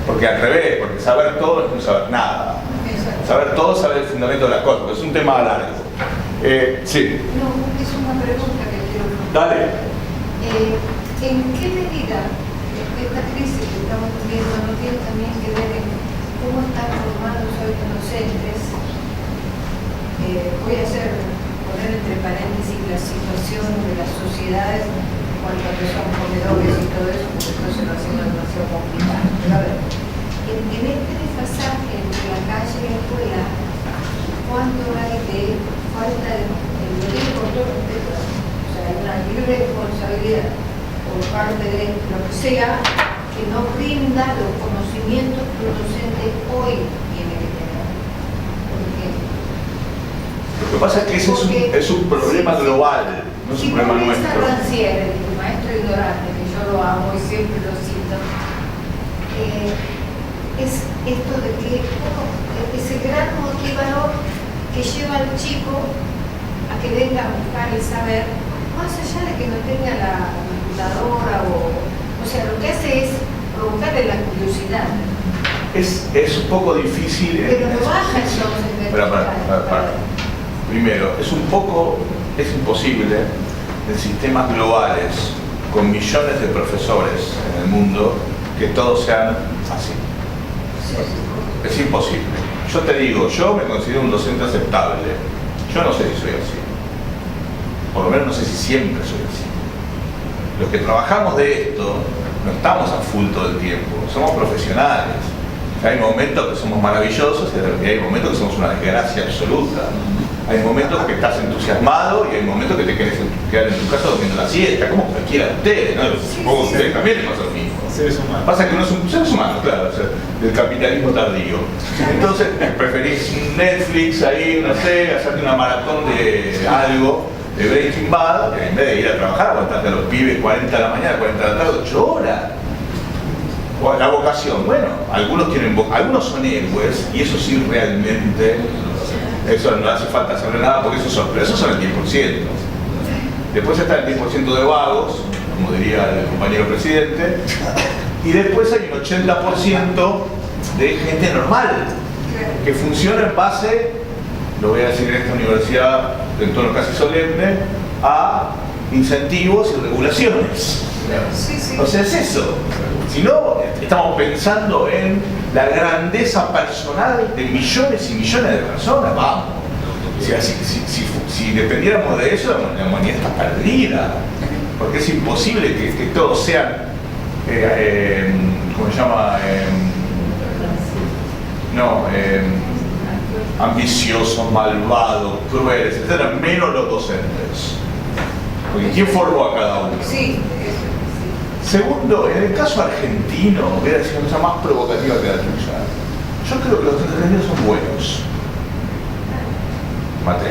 Porque al revés, porque saber todo es no saber nada. Saber todo es saber el fundamento de las cosas, porque es un tema largo. Sí.
No, es una pregunta que quiero hacer.
Dale.
¿En qué medida esta crisis que estamos viviendo no tiene también que ver en cómo están formados hoy los docentes? Voy a poner entre paréntesis la situación de las sociedades en cuanto a que son comedores y todo eso, porque esto se va haciendo demasiado complicado. Pero a ver, en este desfasaje entre la calle y la escuela, ¿cuánto hay de falta de, lo digo con todo respeto, o sea, hay una libre responsabilidad por parte de lo que sea que no brinda los conocimientos que un docente hoy tiene que tener?
Lo que pasa es que ese es un problema global, no es un problema nuestro.
Rancière, el maestro ignorante, que yo lo amo y siempre lo cito, es esto de que ese gran motivador que lleva al chico a que venga a buscar el saber, más allá de que no tenga la computadora o sea, lo que hace es provocarle la curiosidad.
Es un poco difícil.
Pero no baja entonces.
Primero, es imposible en sistemas globales con millones de profesores en el mundo que todos sean así. Es imposible. Yo te digo, yo me considero un docente aceptable. Yo no sé si soy así. Por lo menos no sé si siempre soy así. Los que trabajamos de esto no estamos a full todo el tiempo, somos profesionales. Hay momentos que somos maravillosos y hay momentos que somos una desgracia absoluta. Hay momentos que estás entusiasmado y hay momentos que te querés quedar en tu casa durmiendo la siesta, como cualquiera de ustedes, ¿no? Supongo que a ustedes también les pasa lo mismo.
Seres humanos.
Pasa que no son seres humanos, claro, o sea, del capitalismo tardío. Entonces preferís un Netflix ahí, no sé, hacerte una maratón de algo, de Breaking Bad, que en vez de ir a trabajar, aguantarte a los pibes 40 de la mañana, 40 de la tarde, 8 horas. O la vocación, bueno, algunos algunos son héroes y eso sí realmente, eso no hace falta saber nada porque pero esos son el 10%. Después está el 10% de vagos, como diría el compañero presidente, y después hay un 80% de gente normal, que funciona en base, lo voy a decir en esta universidad en tono casi solemne, a incentivos y regulaciones. O sea, es eso. Si no, estamos pensando en la grandeza personal de millones y millones de personas, vamos. Si dependiéramos de eso, la humanidad está perdida. Porque es imposible que todos sean, ¿cómo se llama? Ambiciosos, malvados, crueles, etc. Menos los docentes. Porque ¿quién formó a cada uno?
Sí.
Segundo, en el caso argentino, voy a decir una cosa más provocativa que la tuya. Yo creo que los argentinos son buenos. Maté.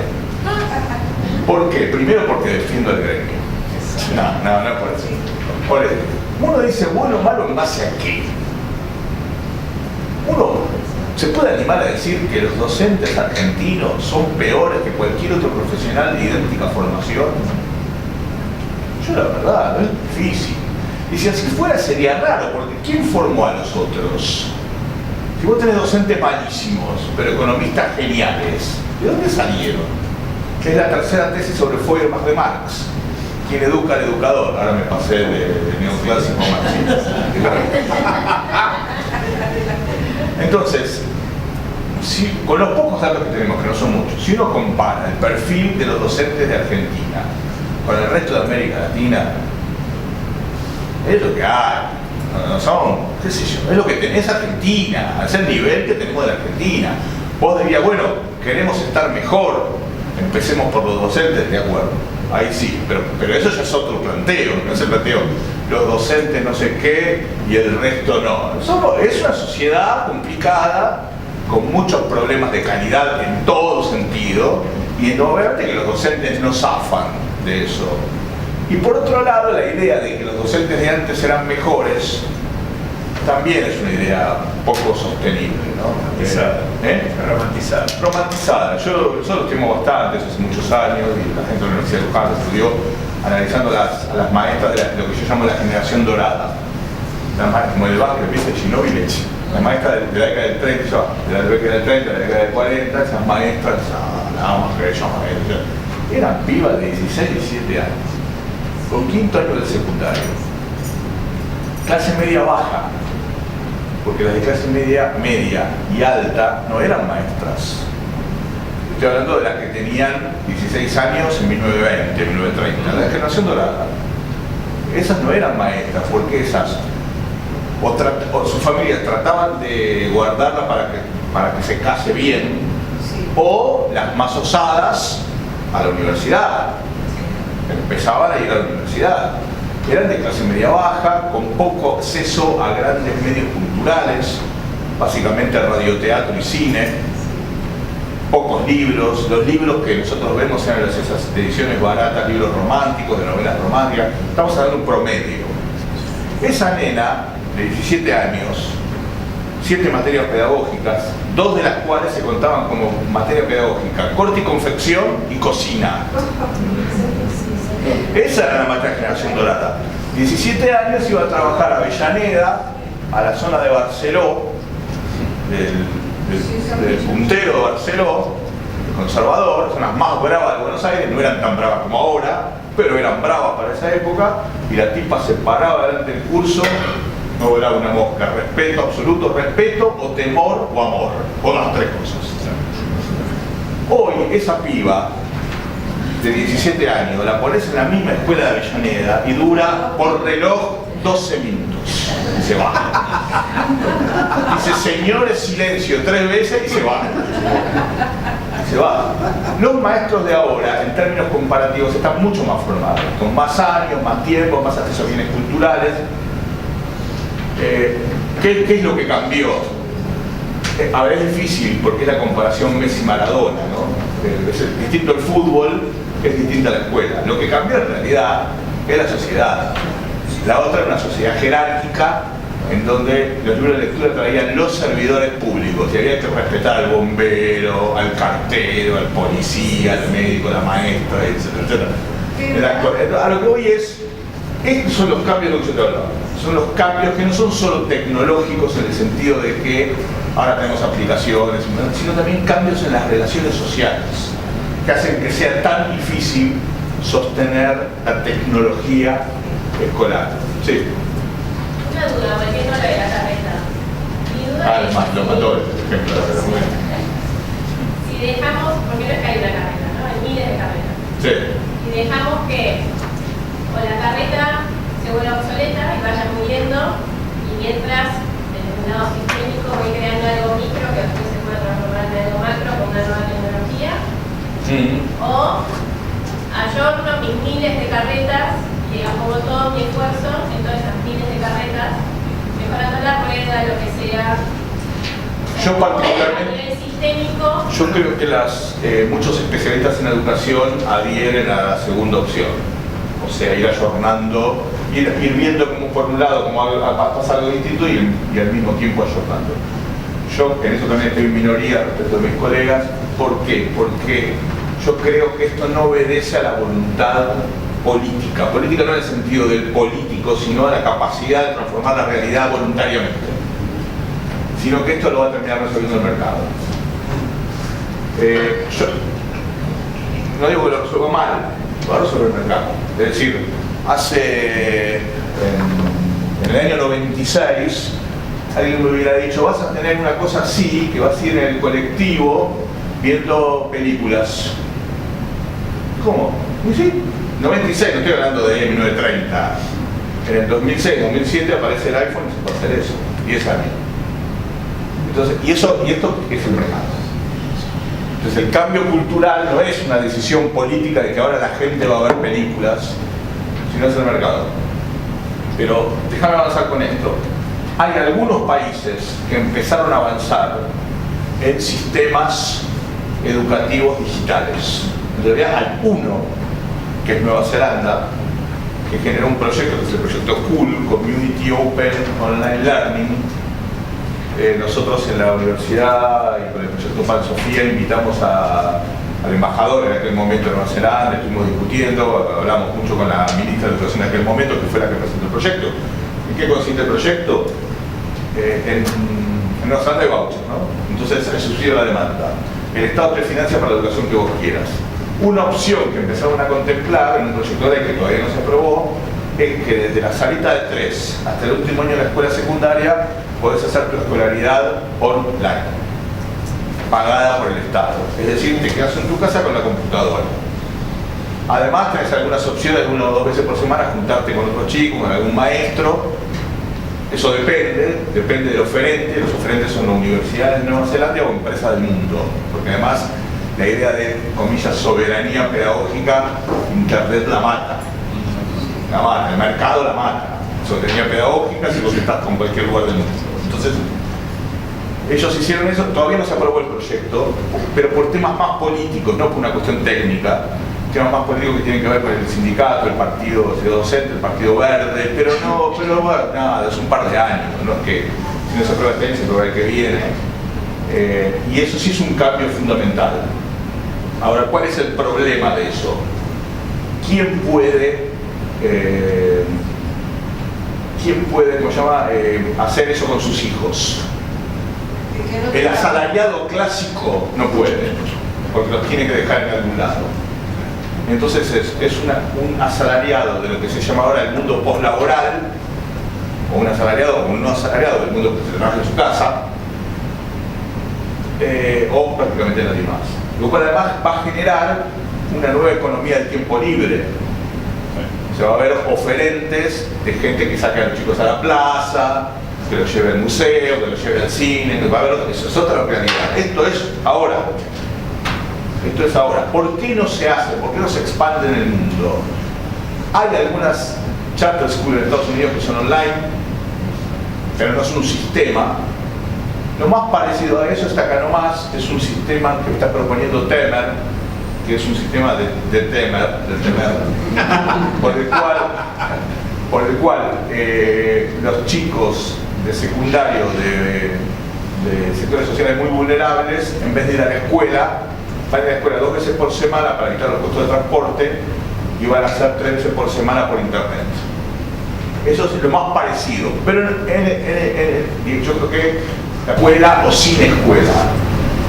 ¿Por qué? Primero porque defiendo el gremio. No es por eso. Por eso. Uno dice bueno o malo en base a qué. Uno se puede animar a decir que los docentes argentinos son peores que cualquier otro profesional de idéntica formación. Yo la verdad, no es difícil. Y si así fuera sería raro, porque ¿quién formó a los otros? Si vos tenés docentes malísimos, pero economistas geniales, ¿de dónde salieron? Es la tercera tesis sobre Feuerbach de Marx. ¿Quién educa al educador? Ahora me pasé de neoclásico marxista. Entonces, con los pocos datos que tenemos, que no son muchos, si uno compara el perfil de los docentes de Argentina con el resto de América Latina, es lo que hay, no son, qué sé yo, es lo que tenés Argentina, es el nivel que tenemos de Argentina. Vos dirías, bueno, queremos estar mejor, empecemos por los docentes, de acuerdo, ahí sí, pero eso ya es otro planteo, no es el planteo, los docentes no sé qué y el resto no. Es una sociedad complicada, con muchos problemas de calidad en todo sentido, y obviamente que los docentes no zafan de eso. Y por otro lado, la idea de que los docentes de antes eran mejores también es una idea poco sostenible, ¿no?
Romantizada.
Romantizada. Yo lo temo bastante, eso hace muchos años, y la gente de la Universidad de Luján estudió analizando a las maestras de lo que yo llamo la generación dorada. Como el básquet, ¿viste? Ginóbiles. La maestra de la década del 30, de la década del 30, de la década del 40, esas maestras, eran pibas de 16, 17 años. Con quinto año del secundario, clase media baja, porque las de clase media y alta no eran maestras. Estoy hablando de las que tenían 16 años en 1920, 1930, la generación dorada. Esas no eran maestras, porque esas o sus familias trataban de guardarla para que se case bien, o las más osadas a la universidad. Empezaban a ir a la universidad. Eran de clase media baja, con poco acceso a grandes medios culturales, básicamente radioteatro y cine, pocos libros. Los libros que nosotros vemos eran esas ediciones baratas, libros románticos, de novelas románticas. Estamos hablando de un promedio. Esa nena de 17 años, 7 materias pedagógicas, 2 de las cuales se contaban como materia pedagógica, corte y confección y cocina. Esa era la maestra de generación dorada. 17 años iba a trabajar a Avellaneda, a la zona de Barceló, del puntero de Barceló, el conservador, zonas más bravas de Buenos Aires, no eran tan bravas como ahora, pero eran bravas para esa época, y la tipa se paraba delante del curso, no volaba una mosca, respeto absoluto, respeto o temor o amor, o las tres cosas. Hoy esa piba de 17 años la pones en la misma escuela de Avellaneda y dura por reloj 12 minutos. Y se va. Dice, señores, silencio 3 veces y se va. Se va. Los maestros de ahora, en términos comparativos, están mucho más formados, con más años, más tiempo, más acceso a bienes culturales. ¿Qué es lo que cambió? A ver, es difícil porque es la comparación Messi-Maradona, ¿no? Es distinto el fútbol, es distinta la escuela. Lo que cambió en realidad es la sociedad. La otra era una sociedad jerárquica en donde los libros de lectura traían los servidores públicos y había que respetar al bombero, al cartero, al policía, al médico, a la maestra, etcétera, etcétera. A lo que voy es, estos son los cambios de los que yo te hablaba. Son los cambios que no son solo tecnológicos en el sentido de que ahora tenemos aplicaciones, sino también cambios en las relaciones sociales que hacen que sea tan difícil sostener la tecnología escolar. Sí.
Una duda, volviendo a lo de la carreta. Mi duda es...
Los motores, por ejemplo, de la mujer.
Si dejamos, porque no es que hay una carreta, ¿no? Hay miles de carretas.
Sí.
Si dejamos que o la carreta se vuelva obsoleta y vaya muriendo, y mientras desde un lado sistémico voy creando algo micro que después se puede transformar en algo macro con una nueva tecnología, o ayorno mis miles de carretas y pongo todo mi esfuerzo en todas esas miles de carretas, mejorando la rueda, lo que sea.
Yo
a
particularmente,
nivel sistémico.
yo creo que muchos especialistas en educación adhieren a la segunda opción. O sea, ir ayornando, ir viendo como por un lado como pasa algo distinto y al mismo tiempo ayornando. Yo en eso también estoy en minoría respecto de mis colegas. ¿Por qué? Porque yo creo que esto no obedece a la voluntad política. Política no en el sentido del político, sino a la capacidad de transformar la realidad voluntariamente. Sino que esto lo va a terminar resolviendo el mercado. Yo no digo que lo resuelva mal, lo va a resolver el mercado. Es decir, en el año 96, alguien me hubiera dicho, vas a tener una cosa así, que vas a ir en el colectivo viendo películas. ¿Cómo? Y sí, 96, no estoy hablando de 1930. En el 2006, 2007 aparece el iPhone y se puede hacer eso. 10 años. Entonces, y esto es el mercado. Entonces el cambio cultural no es una decisión política de que ahora la gente va a ver películas, sino es el mercado. Pero déjame avanzar con esto. Hay algunos países que empezaron a avanzar en sistemas educativos digitales. En realidad hay uno, que es Nueva Zelanda, que generó un proyecto, que es el proyecto COOL, Community Open Online Learning. Nosotros en la universidad y con el proyecto Pan Sofía invitamos al embajador en aquel momento de Nueva Zelanda, estuvimos discutiendo, hablamos mucho con la ministra de Educación en aquel momento, que fue la que presentó el proyecto. ¿En qué consiste el proyecto? En Nueva Zelanda hay vouchers, ¿no? Entonces el subsidio a la demanda. El Estado te financia para la educación que vos quieras. Una opción que empezaron a contemplar en un proyecto de ley que todavía no se aprobó es que desde la salita de 3 hasta el último año de la escuela secundaria podés hacer tu escolaridad online, pagada por el Estado. Es decir, te quedas en tu casa con la computadora. Además tenés algunas opciones, 1 o 2 veces por semana, juntarte con otro chico, con algún maestro. Eso depende del oferente. Los oferentes son las universidades de Nueva Zelanda o empresas del mundo, porque además la idea de, comillas, soberanía pedagógica, Internet la mata, el mercado la mata. Soberanía pedagógica si vos estás con cualquier lugar del mundo. Entonces, ellos hicieron eso, todavía no se aprobó el proyecto, pero por temas más políticos, no por una cuestión técnica, temas más políticos que tienen que ver con el sindicato, el partido docente, el partido verde, pero bueno, nada, es un par de años, no es que si no se aprueba este año, se aprueba el que viene, y eso sí es un cambio fundamental. Ahora, ¿cuál es el problema de eso? ¿Quién puede, ¿cómo se llama?, hacer eso con sus hijos? El asalariado clásico no puede, porque los tiene que dejar en algún lado. Entonces es un asalariado de lo que se llama ahora el mundo postlaboral, o un asalariado o un no asalariado del mundo que se trabaja en su casa, o prácticamente nadie más. lo cual además va a generar una nueva economía del tiempo libre. Se va a ver oferentes de gente que saque a los chicos a la plaza, que los lleve al museo, que los lleve al cine, que va a haber, eso es otra realidad. Esto es ahora. Esto es ahora. ¿Por qué no se hace? ¿Por qué no se expande en el mundo? Hay algunas charter schools en Estados Unidos que son online, pero no es un sistema. Lo más parecido a eso está acá nomás, es un sistema que está proponiendo Temer, que es un sistema de Temer, por el cual los chicos de secundario de sectores sociales muy vulnerables, en vez de ir a la escuela, van a la escuela 2 veces por semana para evitar los costos de transporte y van a hacer 3 veces por semana por internet. Eso es lo más parecido, pero yo creo que la escuela o sin escuela.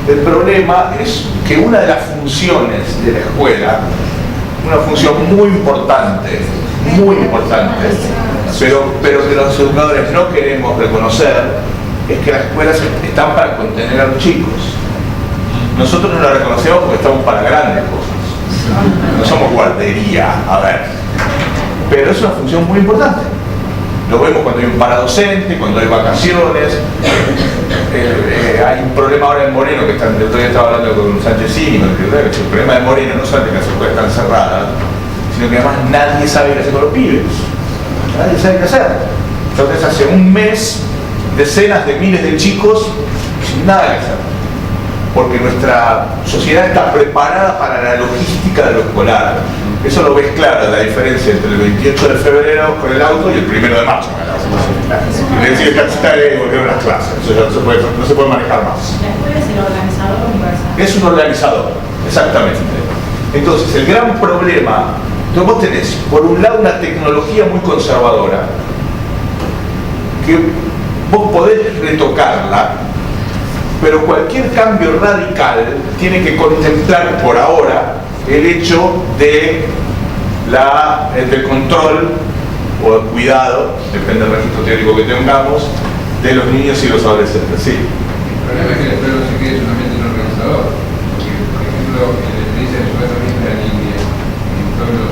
El problema es que una de las funciones de la escuela, una función muy importante, pero que los educadores no queremos reconocer, es que las escuelas están para contener a los chicos. Nosotros no la reconocemos porque estamos para grandes cosas. No somos guardería, a ver. Pero es una función muy importante. Lo vemos cuando hay un paradocente, cuando hay vacaciones. Hay un problema ahora en Moreno, que el otro día estaba hablando con Sanchezini, que el problema de Moreno no solamente que las escuelas están cerradas, sino que además nadie sabe qué hacer con los pibes. Nadie sabe qué hacer. Entonces hace un mes, decenas de miles de chicos sin nada que hacer. Porque nuestra sociedad está preparada para la logística de lo escolar. Eso lo ves claro, la diferencia entre el 28 de febrero con el auto y el 1 de marzo con el auto. Es decir, está y volver a las clases. Eso ya no se puede manejar más.
La escuela es el organizador universal.
Es un organizador, exactamente. Entonces, el gran problema, vos tenés, por un lado, una tecnología muy conservadora, que vos podés retocarla, pero cualquier cambio radical tiene que contemplar por ahora el hecho del control o el cuidado, depende del registro teórico que tengamos, de los niños y los adolescentes. Sí.
El problema es que la escuela no se quede solamente en un organizador, porque, por ejemplo, en la experiencia de Ciudad también de la India, en pueblos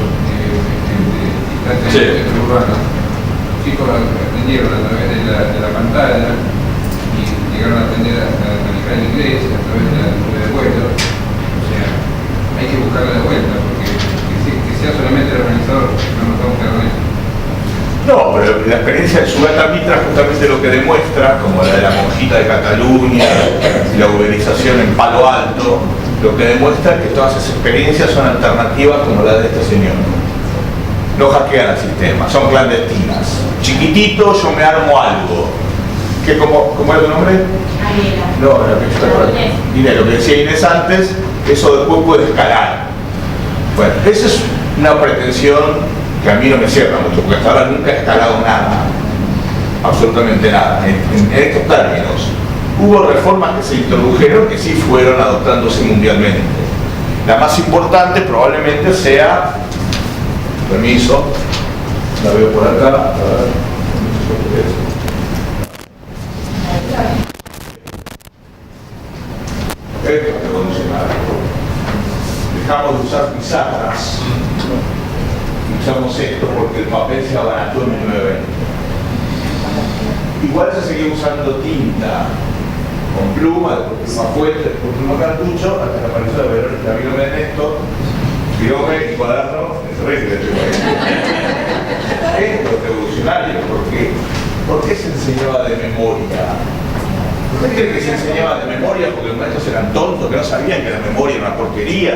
distantes del centro urbano, los chicos aprendieron a través de la pantalla y llegaron a aprender a manejar el inglés a través de la nube de vuelo. O sea, hay que buscarle la vuelta, porque que sea solamente el organizador, no nos vamos a quedar con eso.
No, pero la experiencia de Sugata Mitra justamente lo que demuestra, como la de la monjita de Cataluña, la uberización en Palo Alto, lo que demuestra es que todas esas experiencias son alternativas como la de este señor. No hackean el sistema, son clandestinas. Chiquitito, yo me armo algo. ¿Cómo era tu nombre?
Ariela.
No, Inés, lo que decía Inés antes, eso después puede escalar. Bueno, esa es una pretensión que a mí no me cierra mucho, porque hasta ahora nunca he escalado nada, absolutamente nada, en estos términos. Hubo reformas que se introdujeron que sí fueron adoptándose mundialmente. La más importante probablemente sea, permiso, la veo por acá, a ver, esto es revolucionario. Dejamos de usar pizarras. Usamos esto porque el papel se abarató en 1920. Igual se seguía usando tinta con pluma, después pluma fuente, después pluma cartucho, hasta que apareció la Verónica de Néstor, biome y cuaderno, es terrible. Esto es revolucionario, ¿por qué se enseñaba de memoria? ¿Usted cree que se enseñaba de memoria porque los maestros eran tontos, que no sabían que la memoria era una porquería?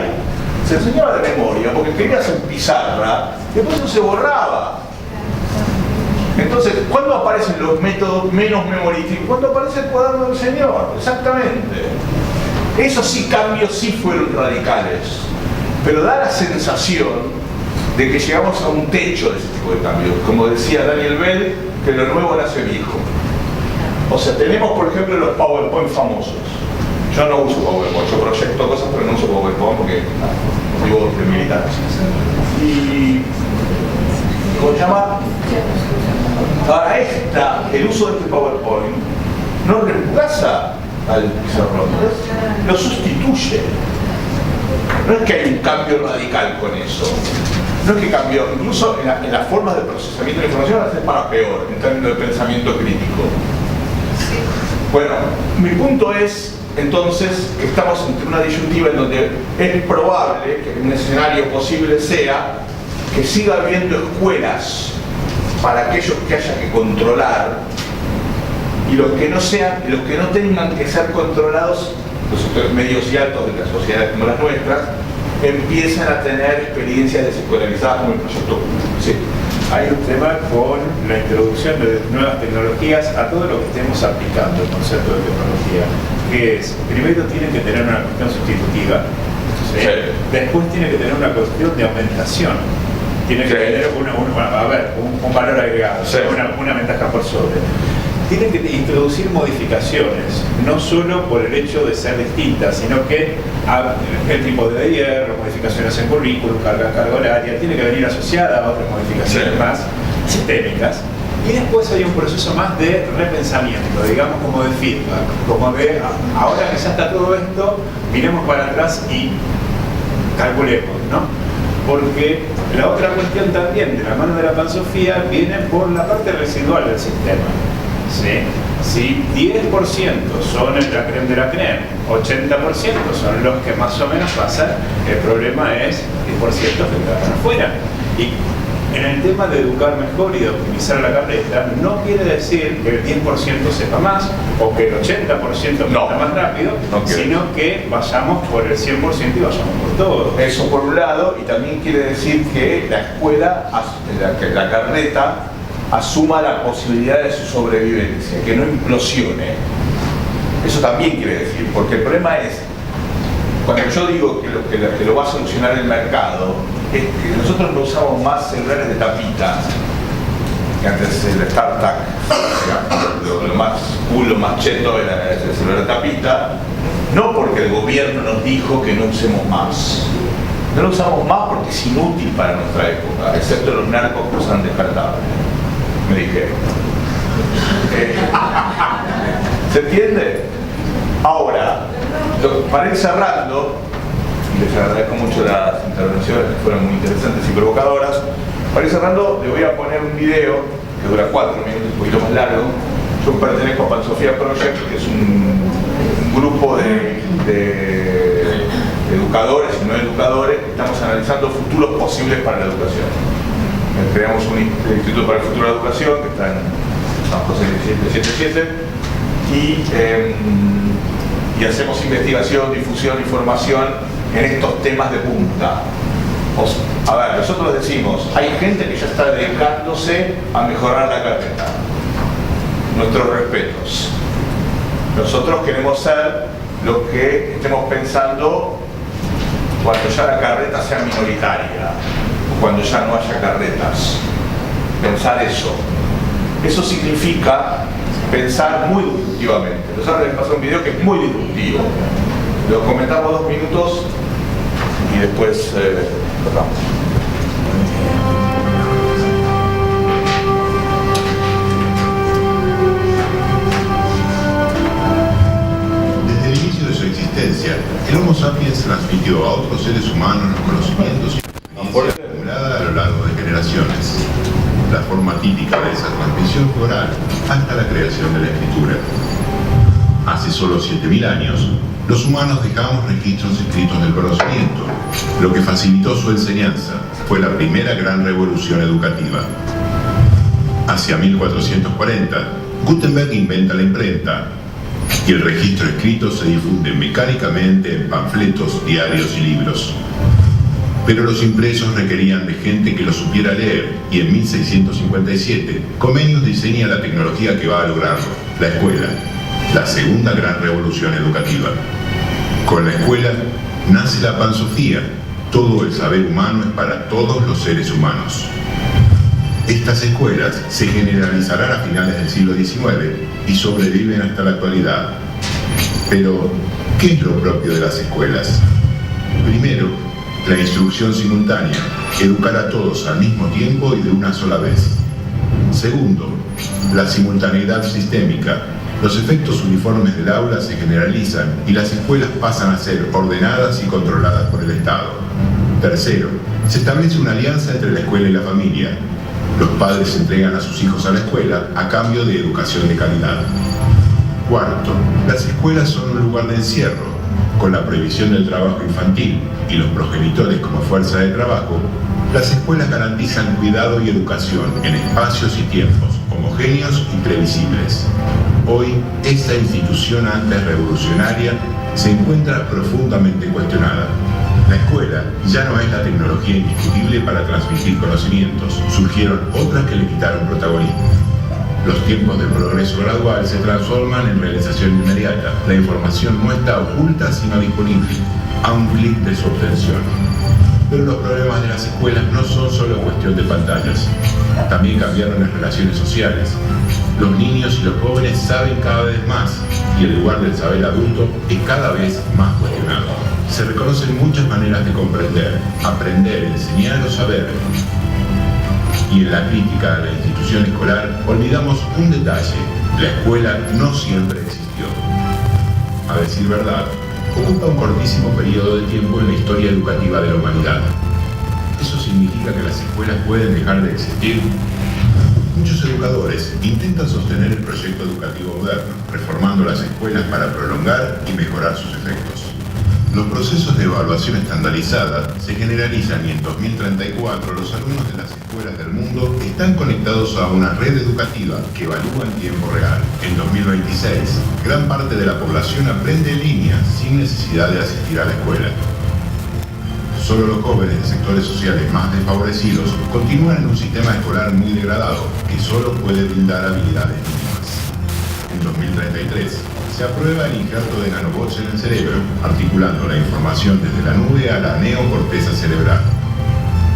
Se enseñaba de memoria porque querías en pizarra, después eso se borraba. Entonces, ¿cuándo aparecen los métodos menos memorísticos? Cuando aparece el cuaderno del señor, exactamente. Esos sí cambios sí fueron radicales, pero da la sensación de que llegamos a un techo de ese tipo de cambios. Como decía Daniel Bell, que lo nuevo nace viejo. O sea, tenemos por ejemplo los PowerPoint famosos. Yo no uso PowerPoint, yo proyecto cosas pero no uso PowerPoint porque motivos de militares. Y ¿cómo se llama? Ahora el uso de este PowerPoint no reemplaza al pizarrón, lo sustituye. No es que hay un cambio radical con eso. No es que cambió, incluso en las formas de procesamiento de la información va a ser para peor en términos de pensamiento crítico. Bueno, mi punto es entonces que estamos entre una disyuntiva en donde es probable que un escenario posible sea que siga habiendo escuelas para aquellos que haya que controlar, y los que no sean, los que no tengan que ser controlados, los sectores medios y altos de las sociedades como las nuestras, empiezan a tener experiencias desescolarizadas como el proyecto CUP. Sí.
Hay un tema con la introducción de nuevas tecnologías a todo lo que estemos aplicando el concepto de tecnología, que es, primero tiene que tener una cuestión sustitutiva, ¿sí? Sí. Después tiene que tener una cuestión de aumentación, tiene que tener un valor agregado, sí. Una ventaja por sobre. Tienen que introducir modificaciones, no solo por el hecho de ser distintas, sino que el tipo de hierro, modificaciones en currículum, carga horaria, tiene que venir asociada a otras modificaciones más sistémicas. Y después hay un proceso más de repensamiento, digamos como de feedback, como de ahora que ya está todo esto, miremos para atrás y calculemos, ¿no? Porque la otra cuestión también de la mano de la pansofía viene por la parte residual del sistema. ¿Sí? Si 10% son el la creme de la creme, 80% son los que más o menos pasan, el problema es 10% que quedan afuera. Y en el tema de educar mejor y de optimizar la carreta, no quiere decir que el 10% sepa más o que el 80% no más rápido, sino que vayamos por el 100% y vayamos por todo.
Eso por un lado, y también quiere decir que la escuela, la carreta, asuma la posibilidad de su sobrevivencia, que no implosione. Eso también quiere decir, porque el problema es, cuando yo digo que lo va a solucionar el mercado, es que nosotros no usamos más celulares de tapita que antes el StarTAC, lo más cool, lo más cheto era el celular de tapita, no porque el gobierno nos dijo que no usemos más. No lo usamos más porque es inútil para nuestra época, excepto los narcos que usan descartables. Me dijeron. ¿Se entiende? Ahora, para ir cerrando, y les agradezco mucho las intervenciones que fueron muy interesantes y provocadoras, para ir cerrando les voy a poner un video que dura 4 minutos, un poquito más largo. Yo pertenezco a Pansofía Project, que es un grupo de educadores y no educadores que estamos analizando futuros posibles para la educación. Creamos un Instituto para el Futuro de la Educación que está en San José 1777 y hacemos investigación, difusión y formación en estos temas de punta. A ver, nosotros decimos, hay gente que ya está dedicándose a mejorar la carrera. Nuestros respetos. Nosotros queremos ser lo que estemos pensando cuando ya la carreta sea minoritaria, cuando ya no haya carretas. Pensar eso. Eso significa pensar muy disruptivamente. Nosotros les pasamos un video que es muy disruptivo. Lo comentamos 2 minutos y después tratamos.
Desde el inicio de su existencia, el Homo sapiens transmitió a otros seres humanos los conocimientos y experiencias acumuladas a lo largo de generaciones. La forma típica de esa transmisión fue oral, hasta la creación de la escritura. Hace solo 7.000 años, los humanos dejamos registros escritos del conocimiento. Lo que facilitó su enseñanza fue la primera gran revolución educativa. Hacia 1440, Gutenberg inventa la imprenta y el registro escrito se difunde mecánicamente en panfletos, diarios y libros. Pero los impresos requerían de gente que lo supiera leer, y en 1657 Comenius diseña la tecnología que va a lograrlo, la escuela, la segunda gran revolución educativa. Con la escuela nace la pansofía, todo el saber humano es para todos los seres humanos. Estas escuelas se generalizarán a finales del siglo XIX y sobreviven hasta la actualidad. Pero, ¿qué es lo propio de las escuelas? Primero, la instrucción simultánea, educar a todos al mismo tiempo y de una sola vez. Segundo, la simultaneidad sistémica, Los efectos uniformes del aula se generalizan y las escuelas pasan a ser ordenadas y controladas por el Estado. Tercero, se establece una alianza entre la escuela y la familia. Los padres entregan a sus hijos a la escuela a cambio de educación de calidad. Cuarto, las escuelas son un lugar de encierro. Con la prohibición del trabajo infantil y los progenitores como fuerza de trabajo, las escuelas garantizan cuidado y educación en espacios y tiempos homogéneos y previsibles. Hoy, esta institución antes revolucionaria se encuentra profundamente cuestionada. La escuela ya no es la tecnología indiscutible para transmitir conocimientos, surgieron otras que le quitaron protagonismo. Los tiempos de progreso gradual se transforman en realización inmediata. La información no está oculta sino disponible, a un clic de su obtención. Pero los problemas de las escuelas no son solo cuestión de pantallas. También cambiaron las relaciones sociales. Los niños y los jóvenes saben cada vez más y el lugar del saber adulto es cada vez más cuestionado. Se reconocen muchas maneras de comprender, aprender, enseñar o saber. Y en la crítica a la institución escolar olvidamos un detalle: la escuela no siempre existió. A decir verdad, ocupa un cortísimo periodo de tiempo en la historia educativa de la humanidad. ¿Eso significa que las escuelas pueden dejar de existir? Muchos educadores intentan sostener el proyecto educativo moderno, reformando las escuelas para prolongar y mejorar sus efectos. Los procesos de evaluación estandarizada se generalizan y en 2034 los alumnos de las escuelas del mundo están conectados a una red educativa que evalúa en tiempo real. En 2026, gran parte de la población aprende en línea sin necesidad de asistir a la escuela. Solo los jóvenes de sectores sociales más desfavorecidos continúan en un sistema escolar muy degradado que solo puede brindar habilidades mínimas. En 2033, se aprueba el injerto de nanobots en el cerebro, articulando la información desde la nube a la neocorteza cerebral.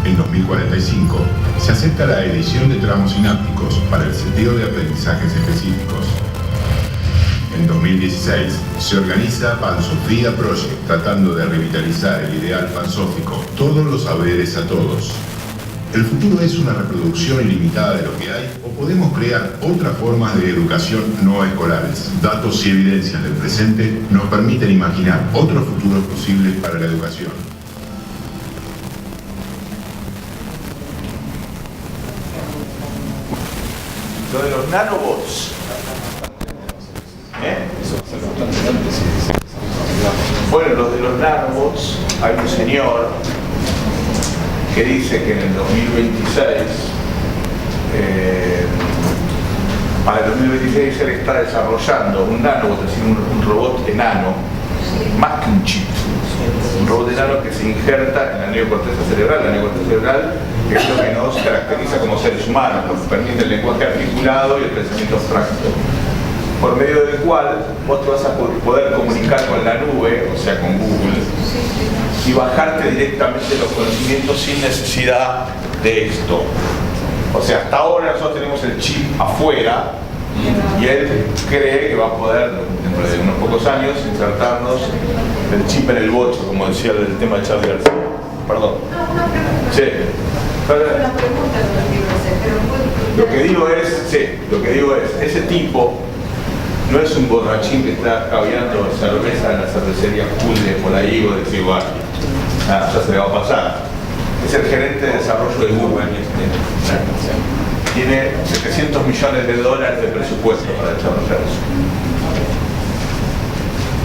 En 2045, se acepta la edición de tramos sinápticos para el seteo de aprendizajes específicos. En 2016, se organiza Pansofía Project, tratando de revitalizar el ideal pansófico, todos los saberes a todos. El futuro es una reproducción ilimitada de lo que hay, o podemos crear otras formas de educación no escolares. Datos y evidencias del presente nos permiten imaginar otros futuros posibles para la educación.
Lo de los nanobots. Bueno, los de los nanobots, hay un señor que dice que en el 2026, para el 2026 él está desarrollando un nanobot, es decir, un robot enano, más que un chip, un robot enano que se injerta en la neocorteza cerebral. La neocorteza cerebral es lo que nos caracteriza como seres humanos, nos permite el lenguaje articulado y el pensamiento abstracto, por medio del cual vos te vas a poder comunicar con la nube, o sea, con Google, y bajarte directamente los conocimientos sin necesidad de esto. O sea, hasta ahora nosotros tenemos el chip afuera y él cree que va a poder, dentro de unos pocos años, insertarnos el chip en el bocho, como decía el tema de Charlie García. Perdón. Sí.
Una pregunta
lo que digo es, ese tipo no es un borrachín que está caviando cerveza en la cervecería cool de Polaigo de Ciudad. Nada, ya se le va a pasar. Es el gerente de desarrollo de Google. Tiene $700 millones de presupuesto para desarrollar eso.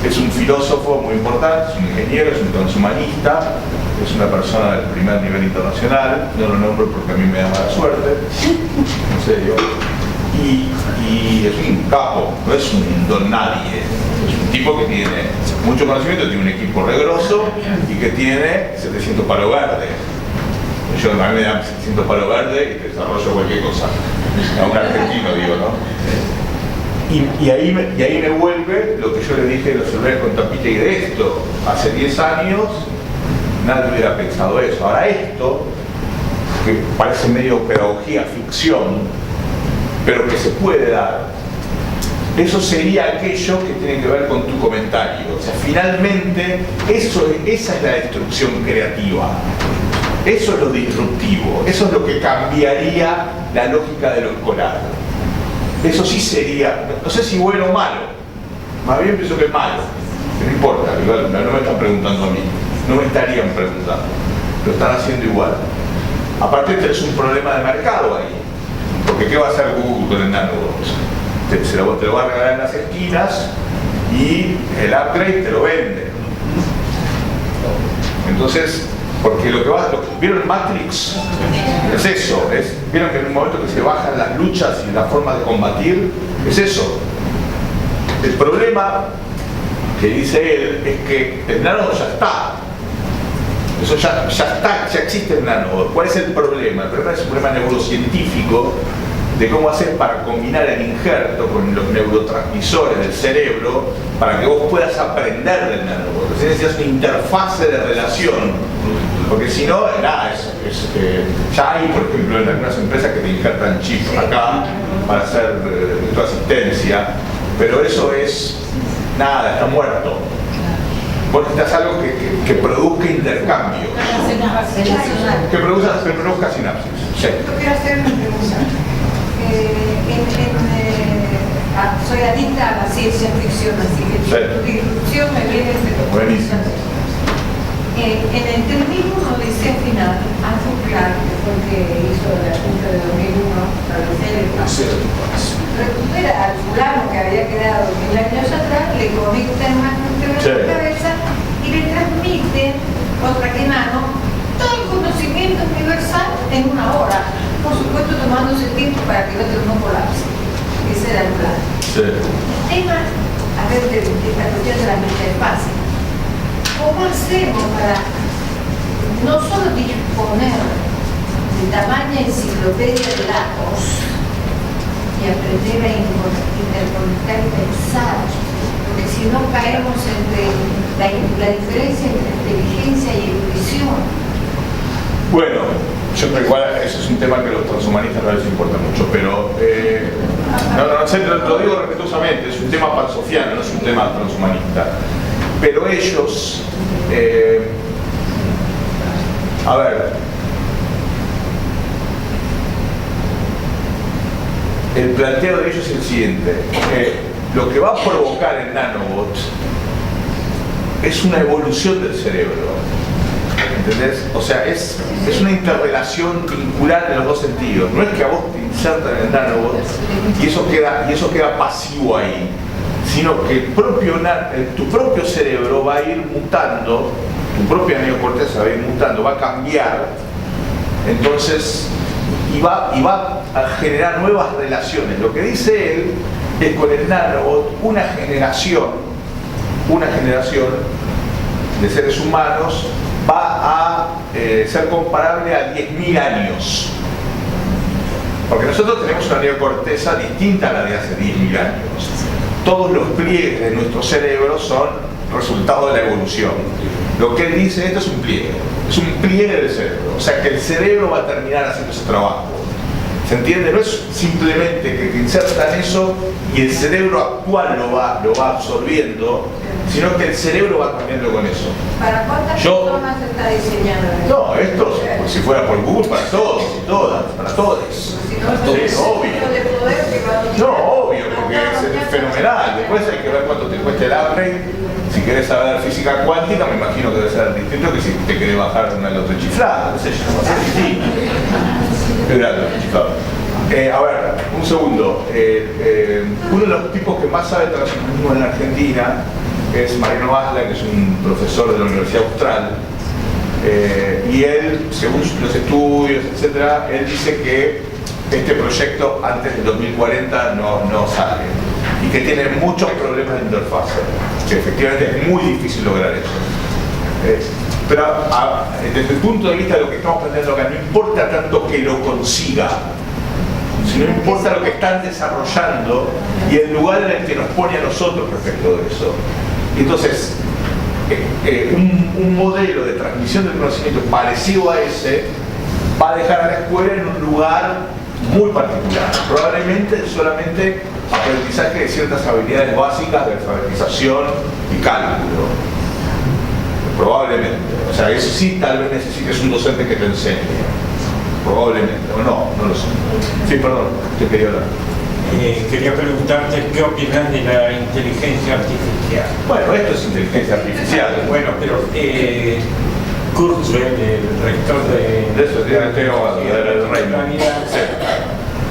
Es un filósofo muy importante, es un ingeniero, es un transhumanista, es una persona del primer nivel internacional. No lo nombro porque a mí me da mala suerte, en serio. Y es un capo, no es un don nadie, es un tipo que tiene mucho conocimiento, tiene un equipo regroso y que tiene 700 palos verdes. Yo a mí me dan 700 palos verdes y te desarrollo cualquier cosa. A un argentino digo, ¿no? Y ahí me vuelve lo que yo le dije de los celulares con tapita y de esto. Hace 10 años nadie hubiera pensado eso. Ahora esto, que parece medio pedagogía ficción, pero que se puede dar, eso sería aquello que tiene que ver con tu comentario. O sea, finalmente, esa es la destrucción creativa. Eso es lo disruptivo. Eso es lo que cambiaría la lógica de lo escolar. eso sí sería, no sé si bueno o malo, más bien pienso que es malo, no importa, igual, no me están preguntando a mí, no me estarían preguntando, lo están haciendo igual. Aparte tenés un problema de mercado ahí, porque ¿qué va a hacer Google con el nanobots? Te lo va a regalar en las esquinas y el upgrade te lo vende. Entonces, porque ¿vieron Matrix? Es eso, vieron que en un momento que se bajan las luchas y la forma de combatir, es eso. El problema que dice él es que el nano ya está. Eso ya está, ya existe el nano. ¿Cuál es el problema? El problema es un problema neurocientífico de cómo hacer para combinar el injerto con los neurotransmisores del cerebro para que vos puedas aprender del nanobot. Necesitas una interfase de relación, porque si no, nada, ya hay, por ejemplo, en algunas empresas que te injertan chips acá para hacer tu asistencia, pero eso es nada, está muerto. Vos necesitas algo que produzca intercambio, que produzca sinapsis. Sí.
Yo quiero hacer una pregunta. Soy adicta a la ciencia ficción, así que tu disrupción me viene de
buenísimo.
En el 2001 Odisea Final, Arthur Clarke, que fue el que hizo la junta de 2001 para los espacio, recupera al fulano que había quedado 1000 años atrás, le conecta el magneto en la cabeza y le transmite contra Kenano todo el conocimiento universal en una hora. Por supuesto, tomándose tiempo para que el otro no colapse. Ese era el plan.
Sí.
El tema, a ver, de esta cuestión de la interfaz. ¿Cómo hacemos para no solo disponer de tamaña enciclopedia de datos y aprender a interconectar y pensar? Porque si no caemos entre la diferencia entre inteligencia y erudición.
Bueno, yo creo que igual eso es un tema que a los transhumanistas no les importa mucho, pero lo digo respetuosamente, es un tema pansofiano, no es un tema transhumanista. Pero ellos, a ver, el planteo de ellos es el siguiente, lo que va a provocar el nanobot es una evolución del cerebro. ¿Entendés? O sea, es una interrelación vincular en los dos sentidos. No es que a vos te insertan en el nanobot y eso queda pasivo ahí, sino que tu propio cerebro va a ir mutando, tu propia neocorteza va a ir mutando, va a cambiar, entonces, y va a generar nuevas relaciones. Lo que dice él es con el nanobot una generación de seres humanos va a ser comparable a 10.000 años. Porque nosotros tenemos una neocorteza distinta a la de hace 10.000 años. Todos los pliegues de nuestro cerebro son resultado de la evolución. Lo que él dice, esto es un pliegue del cerebro. O sea que el cerebro va a terminar haciendo ese trabajo. ¿Se entiende? No es simplemente que te insertan eso y el cerebro actual lo va absorbiendo, sino que el cerebro va cambiando con eso.
¿Para cuántas personas se está diseñando?
No, esto, si fuera por Google, para todos y todas, para todos. Sí, obvio. No, obvio, porque es fenomenal. Después hay que ver cuánto te cuesta el upgrade. Si querés saber física cuántica, me imagino que debe ser distinto que si te querés bajar una de los tres chiflados. No sé, yo no va a ser distinto. A ver, un segundo. Uno de los tipos que más sabe de transhumanismo en la Argentina es Mariano Masla, que es un profesor de la Universidad Austral. Y él, según los estudios, etc., él dice que este proyecto antes del 2040 no sale y que tiene muchos problemas de interfase, que efectivamente es muy difícil lograr eso. Pero desde el punto de vista de lo que estamos planteando acá, no importa tanto que lo consiga, sino importa lo que están desarrollando y el lugar en el que nos pone a nosotros respecto de eso. Entonces, un modelo de transmisión del conocimiento parecido a ese va a dejar a la escuela en un lugar muy particular, probablemente solamente aprendizaje de ciertas habilidades básicas de alfabetización y cálculo, probablemente. O sea, eso sí, tal vez necesites un docente que te enseñe, probablemente, o no lo sé. Sí, perdón, te quería hablar.
quería preguntarte qué opinas de la inteligencia artificial.
Bueno, esto es inteligencia artificial.
Bueno, pero Kurzweil, el rector de
eso tiene el tema del reino.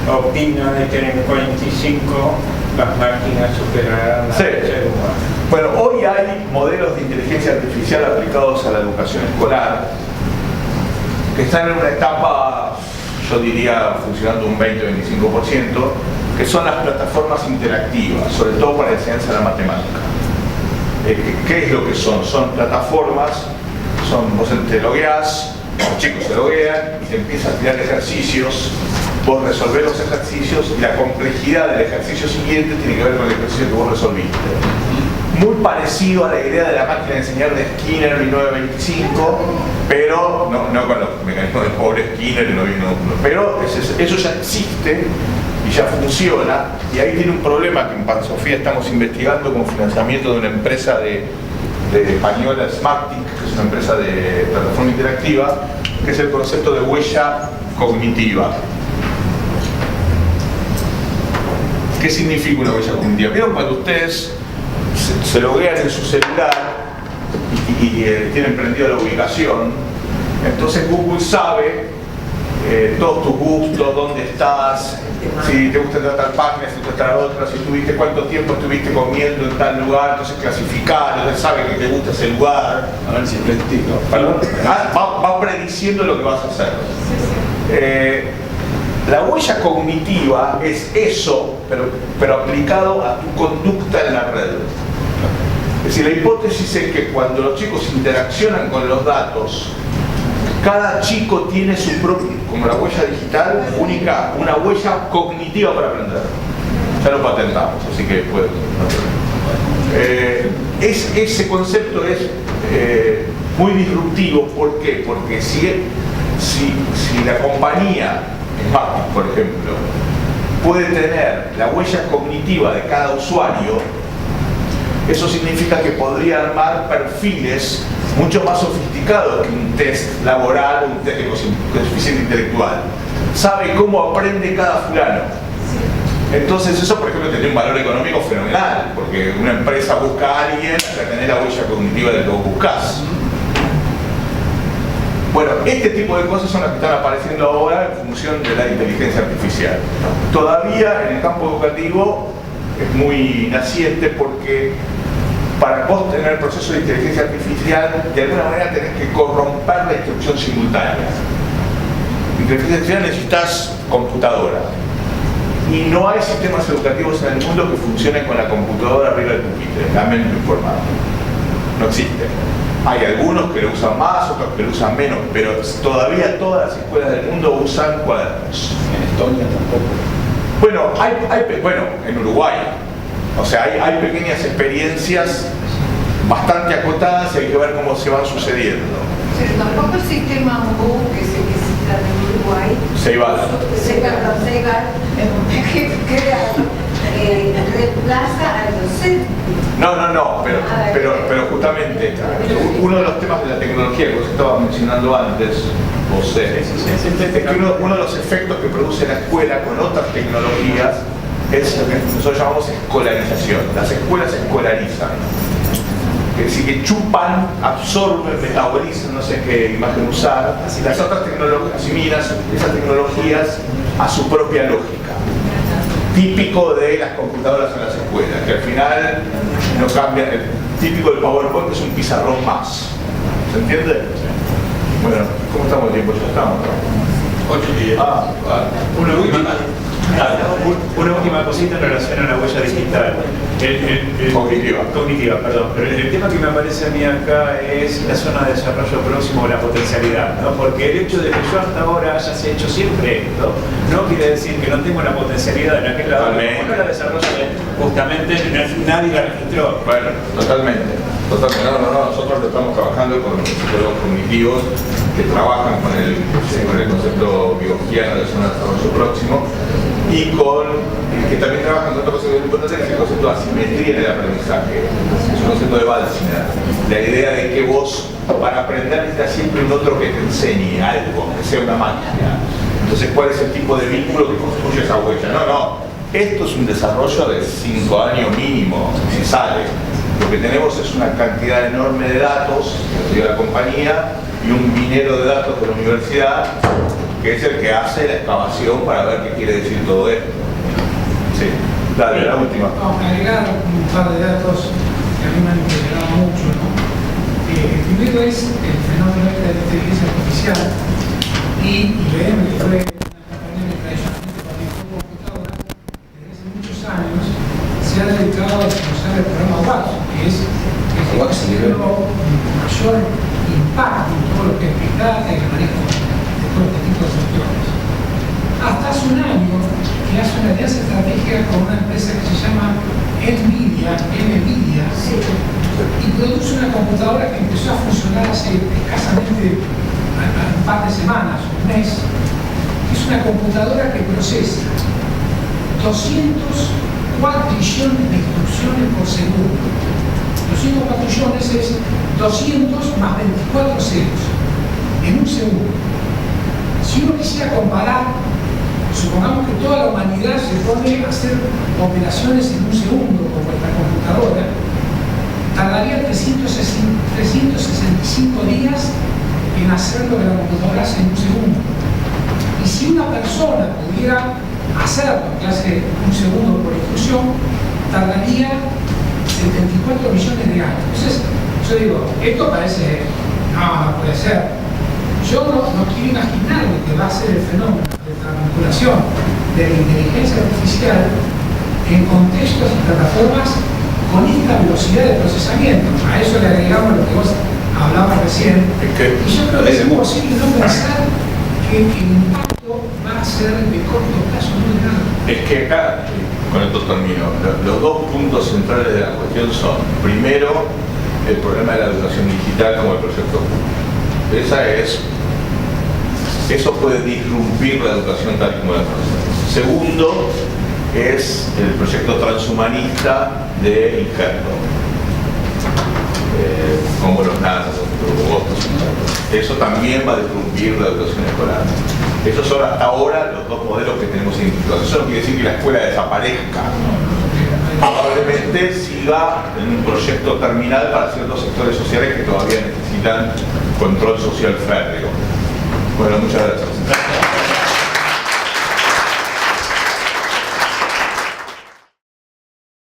Opina de que en el 45 las máquinas superarán al ser humano.
Bueno, hoy hay modelos de inteligencia artificial aplicados a la educación escolar que están en una etapa, yo diría, funcionando un 20-25%, que son las plataformas interactivas, sobre todo para la enseñanza de la matemática. ¿Qué es lo que son? Son plataformas, vos te logueás, los chicos se loguean y te empiezan a tirar ejercicios, vos resolvés los ejercicios y la complejidad del ejercicio siguiente tiene que ver con el ejercicio que vos resolviste. Muy parecido a la idea de la máquina de enseñar de Skinner 1925, pero no con los mecanismos del pobre Skinner, pero eso ya existe y ya funciona, y ahí tiene un problema que en Pansofía estamos investigando con financiamiento de una empresa de española, Smarttic, que es una empresa de plataforma interactiva, que es el concepto de huella cognitiva. ¿Qué significa una huella cognitiva? ¿Vieron cuando ustedes se loguean en su celular y tienen prendida la ubicación? Entonces Google sabe todos tus gustos, dónde estás, si te gusta entrar a tal página, si te gusta entrar a otra, si tuviste cuánto tiempo estuviste comiendo en tal lugar, entonces clasificar, entonces sabe que te gusta ese lugar.
A ver si prestigo.
¿Perdón? Va prediciendo lo que vas a hacer. La huella cognitiva es eso, pero aplicado a tu conducta en la red. Es decir, la hipótesis es que cuando los chicos interaccionan con los datos, cada chico tiene su propia, como la huella digital, única, una huella cognitiva para aprender. Ya lo patentamos, así que puedo. Ese concepto es muy disruptivo. ¿Por qué? Porque si la compañía Smarttic, por ejemplo, puede tener la huella cognitiva de cada usuario, eso significa que podría armar perfiles mucho más sofisticados que un test laboral o un test de coeficiente intelectual. Sabe cómo aprende cada fulano. Entonces eso, por ejemplo, tendría un valor económico fenomenal, porque una empresa busca a alguien para tener la huella cognitiva de lo que vos buscás. Bueno, este tipo de cosas son las que están apareciendo ahora en función de la inteligencia artificial. Todavía en el campo educativo es muy naciente, porque para vos tener el proceso de inteligencia artificial, de alguna manera tenés que corromper la instrucción simultánea. Inteligencia artificial necesitas computadora. Y no hay sistemas educativos en el mundo que funcionen con la computadora arriba del pupitre, lamento informar. No existe. Hay algunos que lo usan más, otros que lo usan menos, pero todavía todas las escuelas del mundo usan cuadernos.
En Estonia tampoco.
Bueno, en Uruguay. O sea, hay pequeñas experiencias bastante acotadas y hay que ver cómo se van sucediendo.
Pero tampoco el sistema U que se necesita en Uruguay.
Ceibal,
que reemplaza al docente.
No, pero justamente uno de los temas de la tecnología que vos estabas mencionando antes, José, es que uno de los efectos que produce la escuela con otras tecnologías es lo que nosotros llamamos escolarización. Las escuelas se escolarizan. Es decir, que chupan, absorben, metabolizan, no sé qué imagen usar, las otras tecnologías, asimilan esas tecnologías a su propia lógica. Típico de las computadoras en las escuelas, que al final no cambian. El típico del PowerPoint es un pizarrón más. ¿Se entiende? Bueno, ¿cómo estamos de tiempo? Ya estamos, ¿no?
8 y 10.
Vale.
Una última cosita en relación a la huella digital. Cognitiva, perdón. Pero el tema que me aparece a mí acá es la zona de desarrollo próximo o la potencialidad, ¿no? Porque el hecho de que yo hasta ahora haya hecho siempre esto, no quiere decir que no tengo la potencialidad en aquel lado. No la desarrollo, justamente nadie la registró.
Bueno, totalmente. No, nosotros lo estamos trabajando con los psicólogos cognitivos que trabajan con el concepto biología de zona de desarrollo próximo, y que también trabajan con otra cosa muy importante, que es el concepto de asimetría en el aprendizaje. Es un concepto de Balsinger. La idea de que vos, para aprender, necesitas siempre un otro que te enseñe algo, que sea una máquina. Entonces, ¿cuál es el tipo de vínculo que construye esa huella? No. Esto es un desarrollo de 5 años mínimo, si sale. Lo que tenemos es una cantidad enorme de datos que dio la compañía y un minero de datos de la universidad que es el que hace la excavación para ver qué quiere decir todo esto. Sí, dale, la última.
Vamos a agregar un par de datos que a mí me han impresionado mucho, ¿no? El primero es el fenómeno de la inteligencia artificial y IBM, que fue una compañía que tradicionalmente fabricó computadoras desde hace muchos años, se ha dedicado a desarrollar el programa Watson, que es el que consideró mayor impacto en todo lo que es Big Data y el manejo de todo este tipo de cuestiones. Hasta hace un año que hace una alianza estratégica con una empresa que se llama NVIDIA, y produce una computadora que empezó a funcionar hace escasamente un par de semanas, un mes. Es una computadora que procesa 204 trillones de instrucciones por segundo. 204 trillones es 200 más 24 ceros en un segundo. Si uno quisiera comparar, supongamos que toda la humanidad se pone a hacer operaciones en un segundo con nuestra computadora, tardaría 365 días en hacer lo que la computadora hace en un segundo. Y si una persona pudiera hacerlo que hace un segundo por instrucción, tardaría 74 millones de años. Entonces, yo digo, esto parece, no puede ser. Yo no quiero imaginar lo que va a ser el fenómeno de la vinculación de la inteligencia artificial en contextos y plataformas con esta velocidad de procesamiento. A eso le agregamos lo que vos hablabas recién. Y yo creo que es imposible no pensar que el impacto va a ser de corto plazo muy grande.
Es que acá, con esto termino, los dos puntos centrales de la cuestión son, primero, el problema de la educación digital como el proyecto. Eso puede disrumpir la educación tal como la conocemos. Segundo, es el proyecto transhumanista de Ingerto, como los nanos, los robots. Eso también va a disrumpir la educación escolar. Esos son hasta ahora los dos modelos que tenemos identificados. Eso no quiere decir que la escuela desaparezca. Probablemente siga en un proyecto terminal para ciertos sectores sociales que todavía necesitan control social férreo. Bueno, muchas gracias.